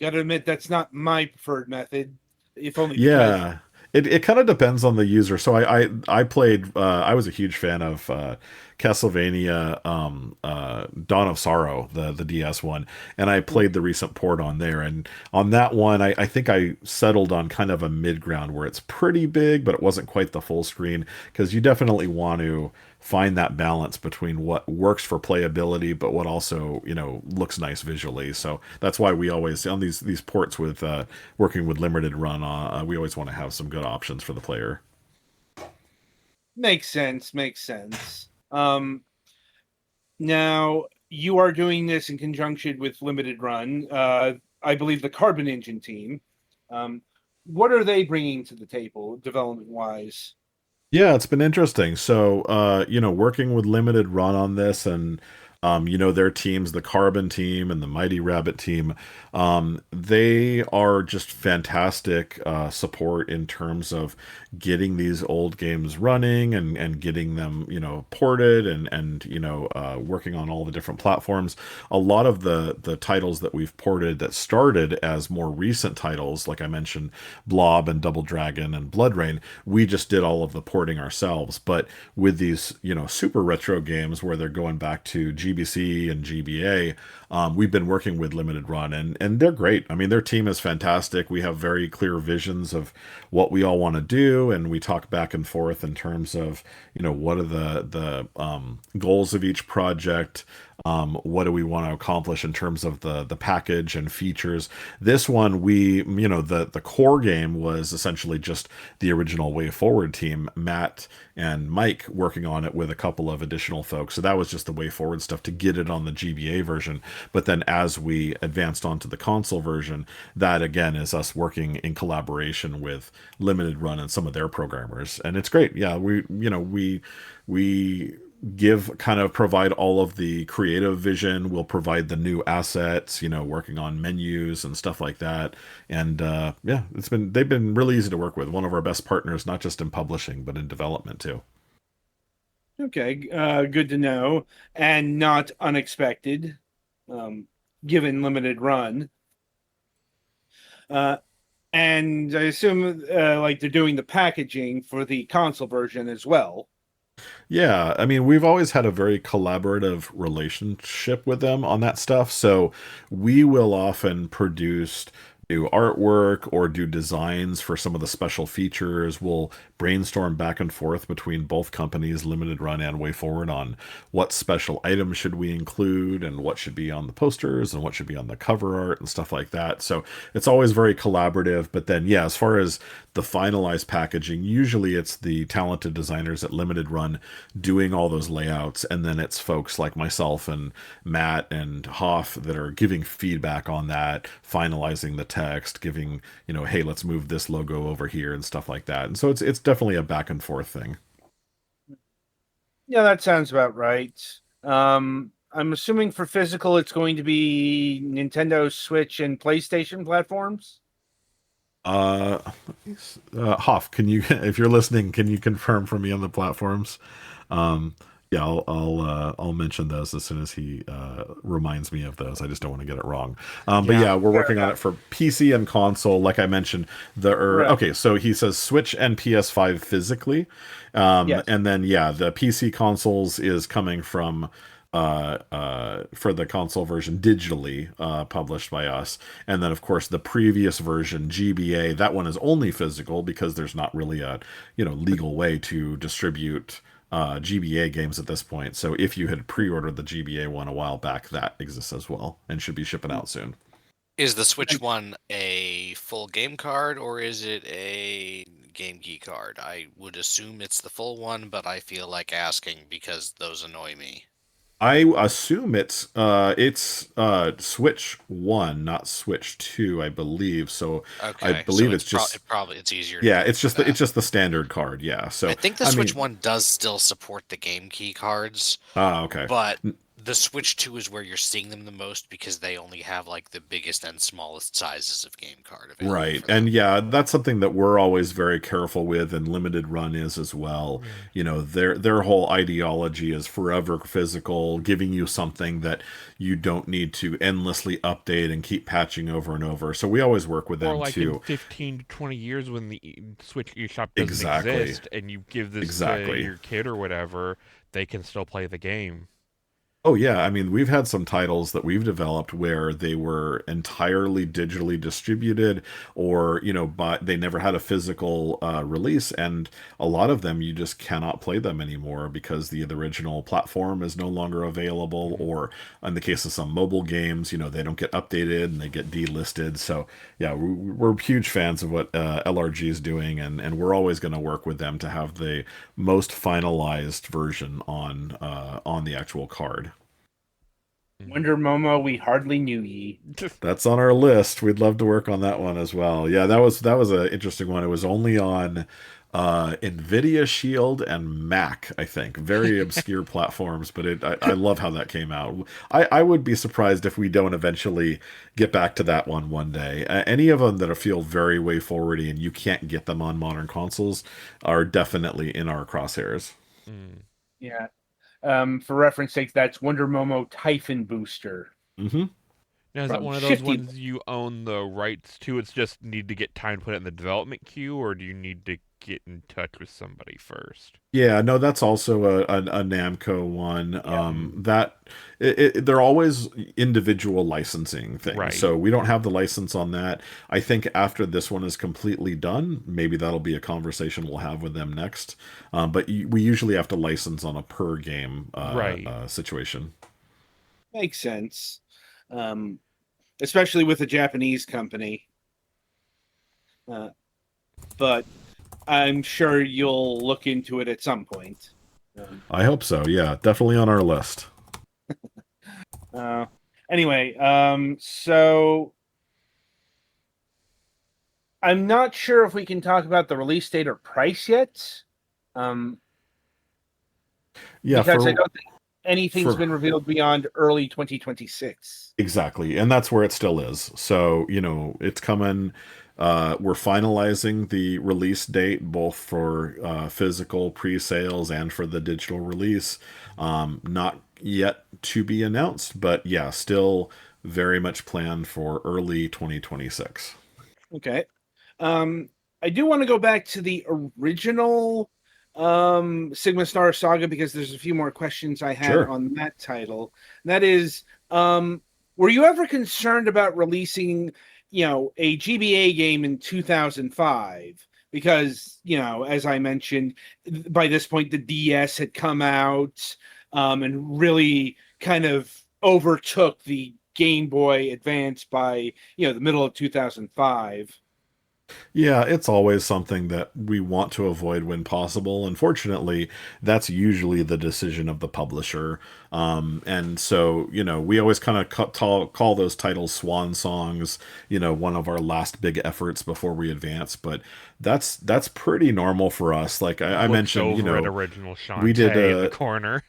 Gotta admit, that's not my preferred method, if only because... Yeah. It kind of depends on the user. So I played, I was a huge fan of Castlevania Dawn of Sorrow, the DS one, and I played the recent port on there. And on that one, I think I settled on kind of a mid-ground where it's pretty big, but it wasn't quite the full screen, because you definitely want to find that balance between what works for playability, but what also, looks nice visually. So that's why we always, on these ports with working with Limited Run, we always want to have some good options for the player. Makes sense. Now, you are doing this in conjunction with Limited Run, I believe the Carbon Engine team. What are they bringing to the table, development-wise? Yeah, it's been interesting. So, working with Limited Run on this, and their teams, the Carbon team and the Mighty Rabbit team, they are just fantastic support in terms of getting these old games running and getting them, ported and working on all the different platforms. A lot of the titles that we've ported that started as more recent titles, like I mentioned, Blob and Double Dragon and Blood Rain, we just did all of the porting ourselves. But with these, super retro games where they're going back to GBC and GBA, we've been working with Limited Run, and they're great. I mean, their team is fantastic. We have very clear visions of what we all want to do, and we talk back and forth in terms of, what are the goals of each project. What do we want to accomplish in terms of the package and features? This one, the core game was essentially just the original Wayforward team, Matt and Mike, working on it with a couple of additional folks. So that was just the Wayforward stuff to get it on the GBA version. But then as we advanced onto the console version, that again is us working in collaboration with Limited Run and some of their programmers. And it's great. Yeah, we provide all of the creative vision. We'll provide the new assets, working on menus and stuff like that. And they've been really easy to work with. One of our best partners, not just in publishing, but in development too. Okay, good to know, and not unexpected. given limited run. And I assume like they're doing the packaging for the console version as well. Yeah, I mean, we've always had a very collaborative relationship with them on that stuff. So we will often produce new artwork or do designs for some of the special features. We'll brainstorm back and forth between both companies, Limited Run and Wayforward, on what special items should we include and what should be on the posters and what should be on the cover art and stuff like that. So it's always very collaborative. But then, yeah, as far as the finalized packaging, usually it's the talented designers at Limited Run doing all those layouts, and then it's folks like myself and Matt and Hoff that are giving feedback on that, finalizing the text, giving, hey, let's move this logo over here and stuff like that. And so it's definitely a back and forth thing. Yeah, that sounds about right. I'm assuming for physical, it's going to be Nintendo Switch and PlayStation platforms. Hoff, can you, if you're listening, can you confirm for me on the platforms? Yeah, I'll mention those as soon as he reminds me of those. I just don't want to get it wrong. But yeah, we're working on it for PC and console. Like I mentioned, okay. So he says Switch and PS5 physically, Yes. and then yeah, the PC consoles is coming from for the console version digitally published by us, and then of course the previous version GBA, that one is only physical because there's not really a legal way to distribute GBA games at this point. So if you had pre-ordered the GBA one a while back, that exists as well and should be shipping out soon. Is the Switch one a full game card or is it a Game Geek card? I would assume it's the full one, but I feel like asking because those annoy me. I assume it's Switch 1, not Switch 2, I believe. So Okay, I believe so it's just it's easier to yeah, get it's just that. it's just the standard card, yeah. So I think the Switch 1 does still support the Game Key cards, okay. but the Switch 2 is where you're seeing them the most because they only have like the biggest and smallest sizes of game card available. Right. And yeah, that's something that we're always very careful with, and Limited Run is as well. Their whole ideology is forever physical, giving you something that you don't need to endlessly update and keep patching over and over. So we always work with them or like too. in 15 to 20 years when the Switch eShop doesn't Exactly. exist and you give this to your kid or whatever, they can still play the game. Oh yeah, I mean, we've had some titles that we've developed where they were entirely digitally distributed, or but they never had a physical release, and a lot of them you just cannot play them anymore because the original platform is no longer available, or in the case of some mobile games, they don't get updated and they get delisted. So yeah, we're huge fans of what LRG is doing, and we're always going to work with them to have the most finalized version on the actual card. Wonder Momo, we hardly knew ye. That's on our list. We'd love to work on that one as well. Yeah, that was an interesting one. It was only on Nvidia Shield and Mac, I think. Very obscure platforms, but I love how that came out. I would be surprised if we don't eventually get back to that one day. Any of them that feel very way forwardy and you can't get them on modern consoles are definitely in our crosshairs. Yeah. For reference sake, that's Wonder Momo Typhon Booster. Mm-hmm. Now, is that one of those ones you own the rights to? It's just need to get time to put it in the development queue, or do you need to get in touch with somebody first? Yeah, no, that's also a Namco one. They're always individual licensing things. Right. So we don't have the license on that. I think after this one is completely done, maybe that'll be a conversation we'll have with them next. But we usually have to license on a per game situation. Makes sense. Especially with a Japanese company. But I'm sure you'll look into it at some point. I hope so. Yeah, definitely on our list. Anyway, so I'm not sure if we can talk about the release date or price yet. Because I don't think anything's been revealed beyond early 2026. Exactly, and that's where it still is. So, it's coming. We're finalizing the release date both for physical pre-sales and for the digital release. Not yet to be announced, but yeah, still very much planned for early 2026. Okay. I do want to go back to the original Sigma Star Saga because there's a few more questions I had Sure. on that title. That is, were you ever concerned about releasing, a GBA game in 2005? Because, as I mentioned, by this point the DS had come out, and really kind of overtook the Game Boy Advance by, the middle of 2005. Yeah, it's always something that we want to avoid when possible. Unfortunately, that's usually the decision of the publisher. And so, we always kind of call those titles swan songs, one of our last big efforts before we advance. But that's pretty normal for us. Like I Looks mentioned, over at original we did Shante in the corner.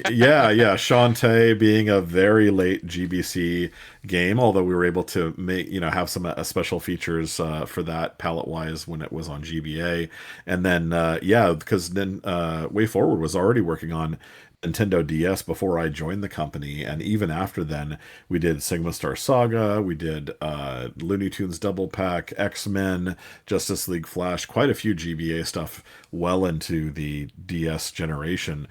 yeah, Shante being a very late GBC game, although we were able to make have some special features for that palette wise when it was on GBA, and then because then Wayforward was already working on Nintendo DS before I joined the company, and even after then, we did Sigma Star Saga, we did Looney Tunes Double Pack, X-Men, Justice League Flash, quite a few GBA stuff well into the DS generation.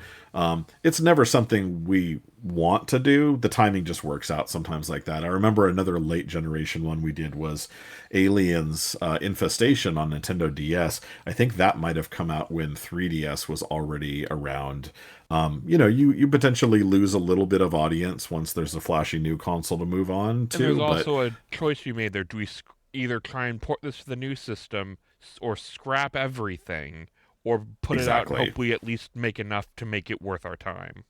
It's never something we want to do. The timing just works out sometimes like that. I remember another late generation one we did was Aliens Infestation on Nintendo DS. I think that might have come out when 3DS was already around. You potentially lose a little bit of audience once there's a flashy new console to move on And there's to, but also a choice you made there. Do we either try and port this to the new system or scrap everything or put it out and exactly. hope we at least make enough to make it worth our time?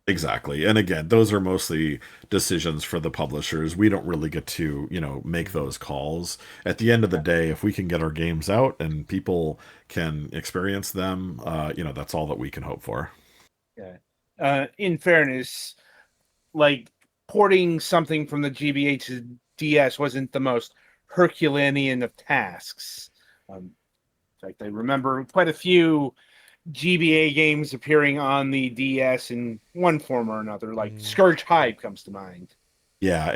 Exactly. And again, those are mostly decisions for the publishers. We don't really get to, make Mm. those calls. At the end of the day, if we can get our games out and people can experience them, that's all that we can hope for. Yeah. In fairness, like porting something from the GBA to DS wasn't the most Herculean of tasks. In fact, I remember quite a few GBA games appearing on the DS in one form or another, like Mm. Scourge Hive comes to mind. Yeah,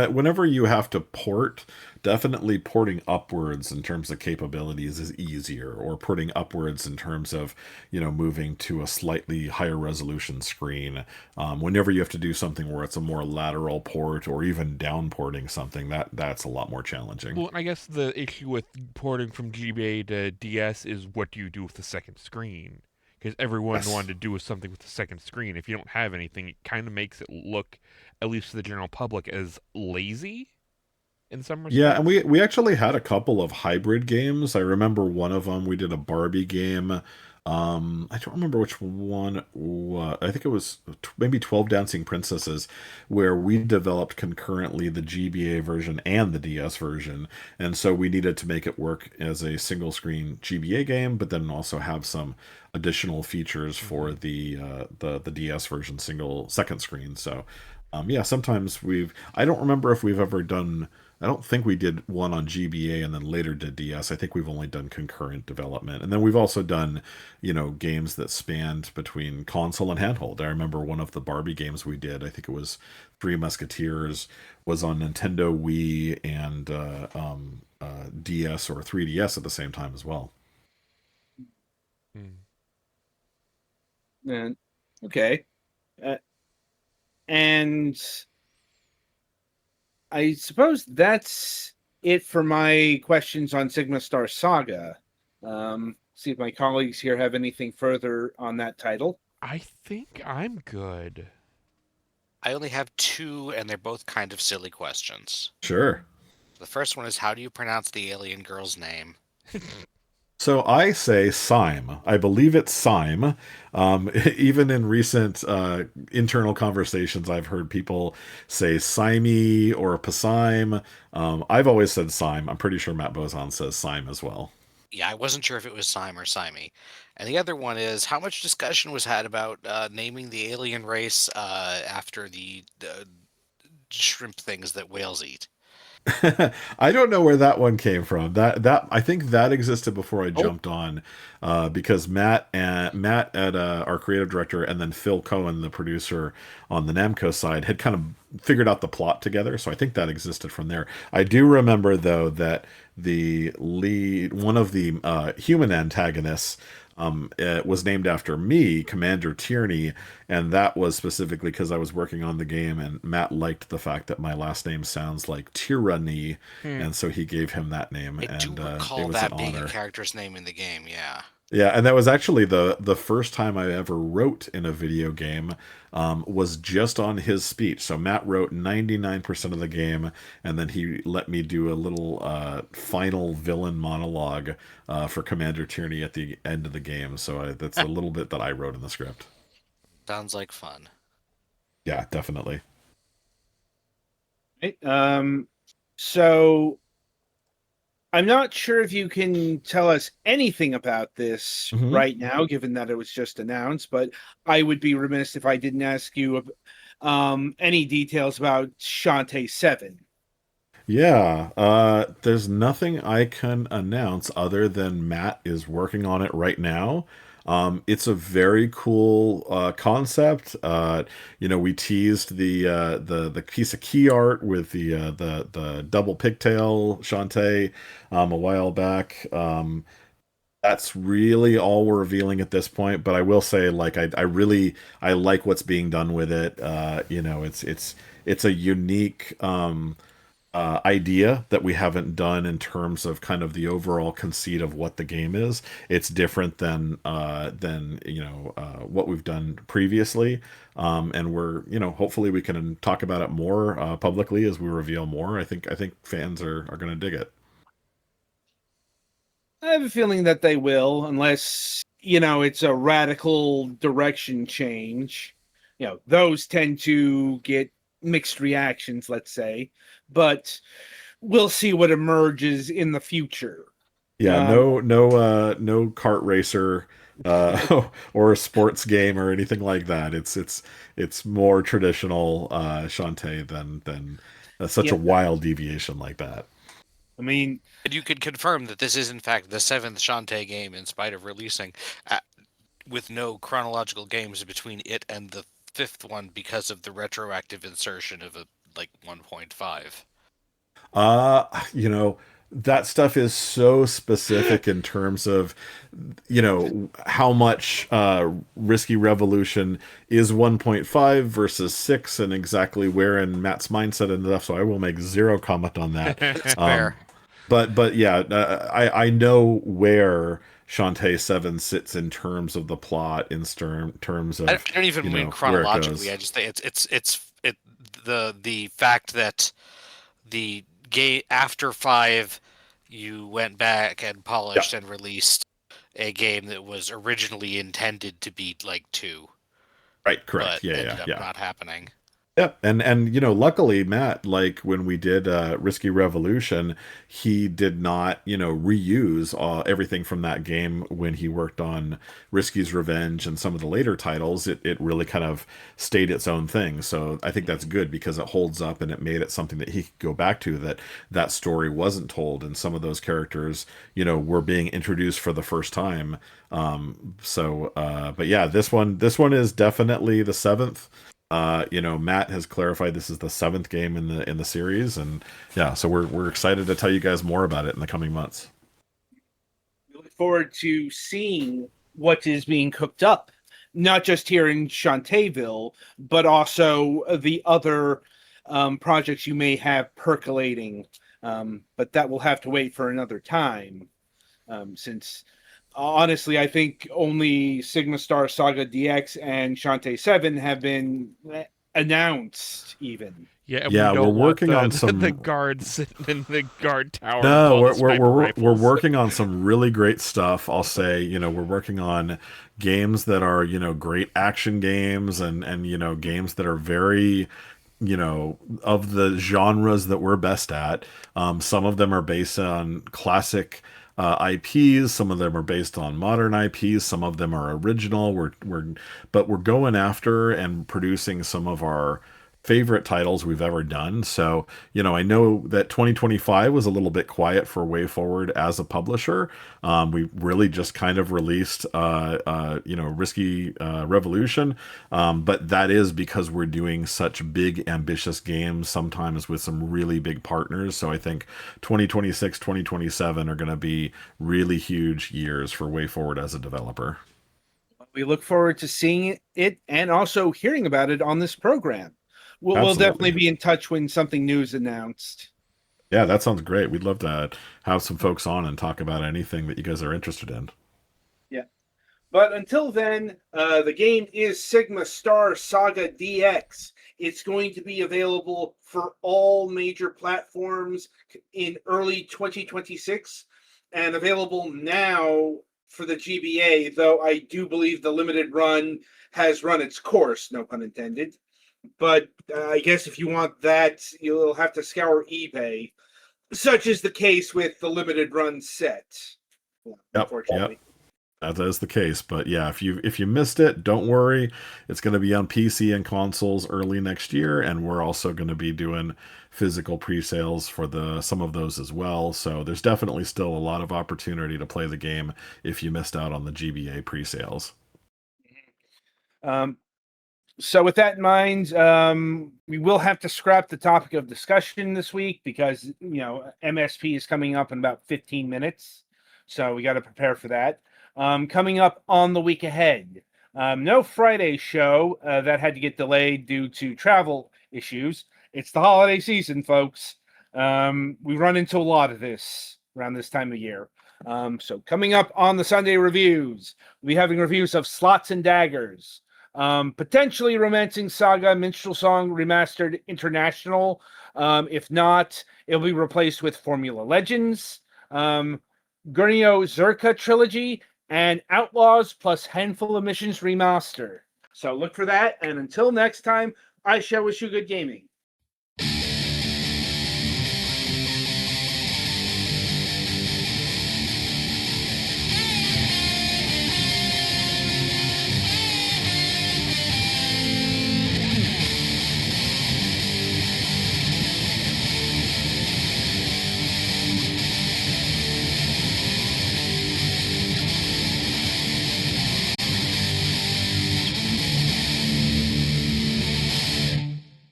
whenever you have to port, definitely porting upwards in terms of capabilities is easier, or porting upwards in terms of, moving to a slightly higher resolution screen. Whenever you have to do something where it's a more lateral port or even down porting something, that's a lot more challenging. Well, I guess the issue with porting from GBA to DS is what do you do with the second screen? Because everyone Yes. wanted to do something with the second screen. If you don't have anything, it kind of makes it look, at least to the general public, as lazy in some Yeah, and respects. we actually had a couple of hybrid games. I remember one of them we did a Barbie game. I don't remember which one. I think it was maybe 12 Dancing Princesses, where we developed concurrently the GBA version and the DS version, and so we needed to make it work as a single screen GBA game, but then also have some additional features for Mm-hmm. the DS version single second screen. So, yeah, sometimes I don't remember if we've ever done. I don't think we did one on GBA and then later did DS. I think we've only done concurrent development. And then we've also done, games that spanned between console and handheld. I remember one of the Barbie games we did, I think it was Three Musketeers, was on Nintendo Wii and DS or 3DS at the same time as well. Mm. And okay. Uh, and I suppose that's it for my questions on Sigma Star Saga. See if my colleagues here have anything further on that title. I think I'm good. I only have two, and they're both kind of silly questions. Sure. The first one is, how do you pronounce the alien girl's name? So I say Sime. I believe it's Sime. Even in recent internal conversations, I've heard people say Sime or Pasime. I've always said Sime. I'm pretty sure Matt Bozon says Sime as well. Yeah, I wasn't sure if it was Sime or Sime. And the other one is, how much discussion was had about naming the alien race after the shrimp things that whales eat? I don't know where that one came from. That I think that existed before I Oh, jumped on, because Matt at our creative director, and then Phil Cohen, the producer on the Namco side, had kind of figured out the plot together. So I think that existed from there. I do remember though that one of the human antagonists, was named after me, Commander Tierney, and that was specifically because I was working on the game, and Matt liked the fact that my last name sounds like tyranny, Hmm. and so he gave him that name, I do and it recall was an that being a honor. character's name in the game. Yeah. Yeah, and that was actually the first time I ever wrote in a video game, was just on his speech. So Matt wrote 99% of the game, and then he let me do a little final villain monologue for Commander Tierney at the end of the game. So that's a little bit that I wrote in the script. Sounds like fun. Yeah, definitely. right. So I'm not sure if you can tell us anything about this hmm right now, given that it was just announced, but I would be remiss if I didn't ask you any details about Shante 7. Yeah, there's nothing I can announce other than Matt is working on it right now. It's a very cool concept. We teased the piece of key art with the double pigtail Shantae a while back. That's really all we're revealing at this point. But I will say, like, I like what's being done with it. It's a unique idea that we haven't done in terms of kind of the overall conceit of what the game is. It's different than what we've done previously, and we're hopefully we can talk about it more publicly as we reveal more. I think fans are going to dig it. I have a feeling that they will, unless, it's a radical direction change. Those tend to get mixed reactions, let's say, but we'll see what emerges in the future. Yeah, Um, no kart racer or a sports game or anything like that. It's more traditional Shantae than such a yeah, wild deviation like that. I mean, And you could confirm that this is, in fact, the seventh Shantae game, in spite of releasing with no chronological games between it and the fifth one because of the retroactive insertion of a like 1.5. Uh, you know, that stuff is so specific in terms of, how much Risky Revolution is 1.5 versus 6 and exactly where in Matt's mindset and stuff, so I will make zero comment on that. That's Um, fair. but yeah, I know where Shantae 7 sits in terms of the plot, in terms of, I don't even mean where it chronologically. goes. I just think it's the fact that the game after 5 you went back and Yeah, polished and released a game that was originally intended to be like 2 right, but correct. Yeah, yeah, ended up yeah. not happening. Yeah, and luckily Matt, like when we did Risky Revolution, he did not, reuse everything from that game when he worked on Risky's Revenge and some of the later titles. It really kind of stayed its own thing. So I think that's good because it holds up and it made it something that he could go back to, that story wasn't told and some of those characters, were being introduced for the first time. But yeah, this one is definitely the seventh. Matt has clarified this is the seventh game in the series, and yeah, so we're excited to tell you guys more about it in the coming months. we look forward to seeing what is being cooked up, not just here in Shantayville, but also the other projects you may have percolating. But that will have to wait for another time, since honestly, I think only Sigma Star Saga DX and Shantae 7 have been announced, even. Yeah, and we Yeah, we're don't want working on the some. guards sitting in the guard tower with No, all we're the we're sniper we're rifles. working on some really great stuff. I'll say, we're working on games that are, great action games, and games that are very, of the genres that we're best at. Some of them are based on classic IPs. Some of them are based on modern IPs. Some of them are original. But we're going after and producing some of our favorite titles we've ever done. So, I know that 2025 was a little bit quiet for Wayforward as a publisher. We really just kind of released, Risky Revolution, but that is because we're doing such big, ambitious games, sometimes with some really big partners. So I think 2026, 2027 are going to be really huge years for Wayforward as a developer. We look forward to seeing it and also hearing about it on this program. We'll Absolutely. definitely be in touch when something new is announced. Yeah, that sounds great. We'd love to have some folks on and talk about anything that you guys are interested in. Yeah. But until then, the game is Sigma Star Saga DX. It's going to be available for all major platforms in early 2026 and available now for the GBA, though I do believe the limited run has run its course, no pun intended. But I guess if you want that, you'll have to scour eBay. Such is the case with the limited run set. Unfortunately. Yep. That is the case. But yeah, if you missed it, don't worry. It's going to be on PC and consoles early next year, and we're also going to be doing physical pre-sales for some of those as well. So there's definitely still a lot of opportunity to play the game if you missed out on the GBA pre-sales. So with that in mind, we will have to scrap the topic of discussion this week because, MSP is coming up in about 15 minutes. So we got to prepare for that. Coming up on the week ahead, no Friday show that had to get delayed due to travel issues. It's the holiday season, folks. We run into a lot of this around this time of year. So coming up on the Sunday reviews, we'll be having reviews of Slots and Daggers, potentially Romancing Saga Minstrel Song Remastered International. If not, it'll be replaced with Formula Legends, Gurnio Zerka Trilogy, and Outlaws plus Handful of Missions Remaster. So look for that, and until next time, I shall wish you good gaming.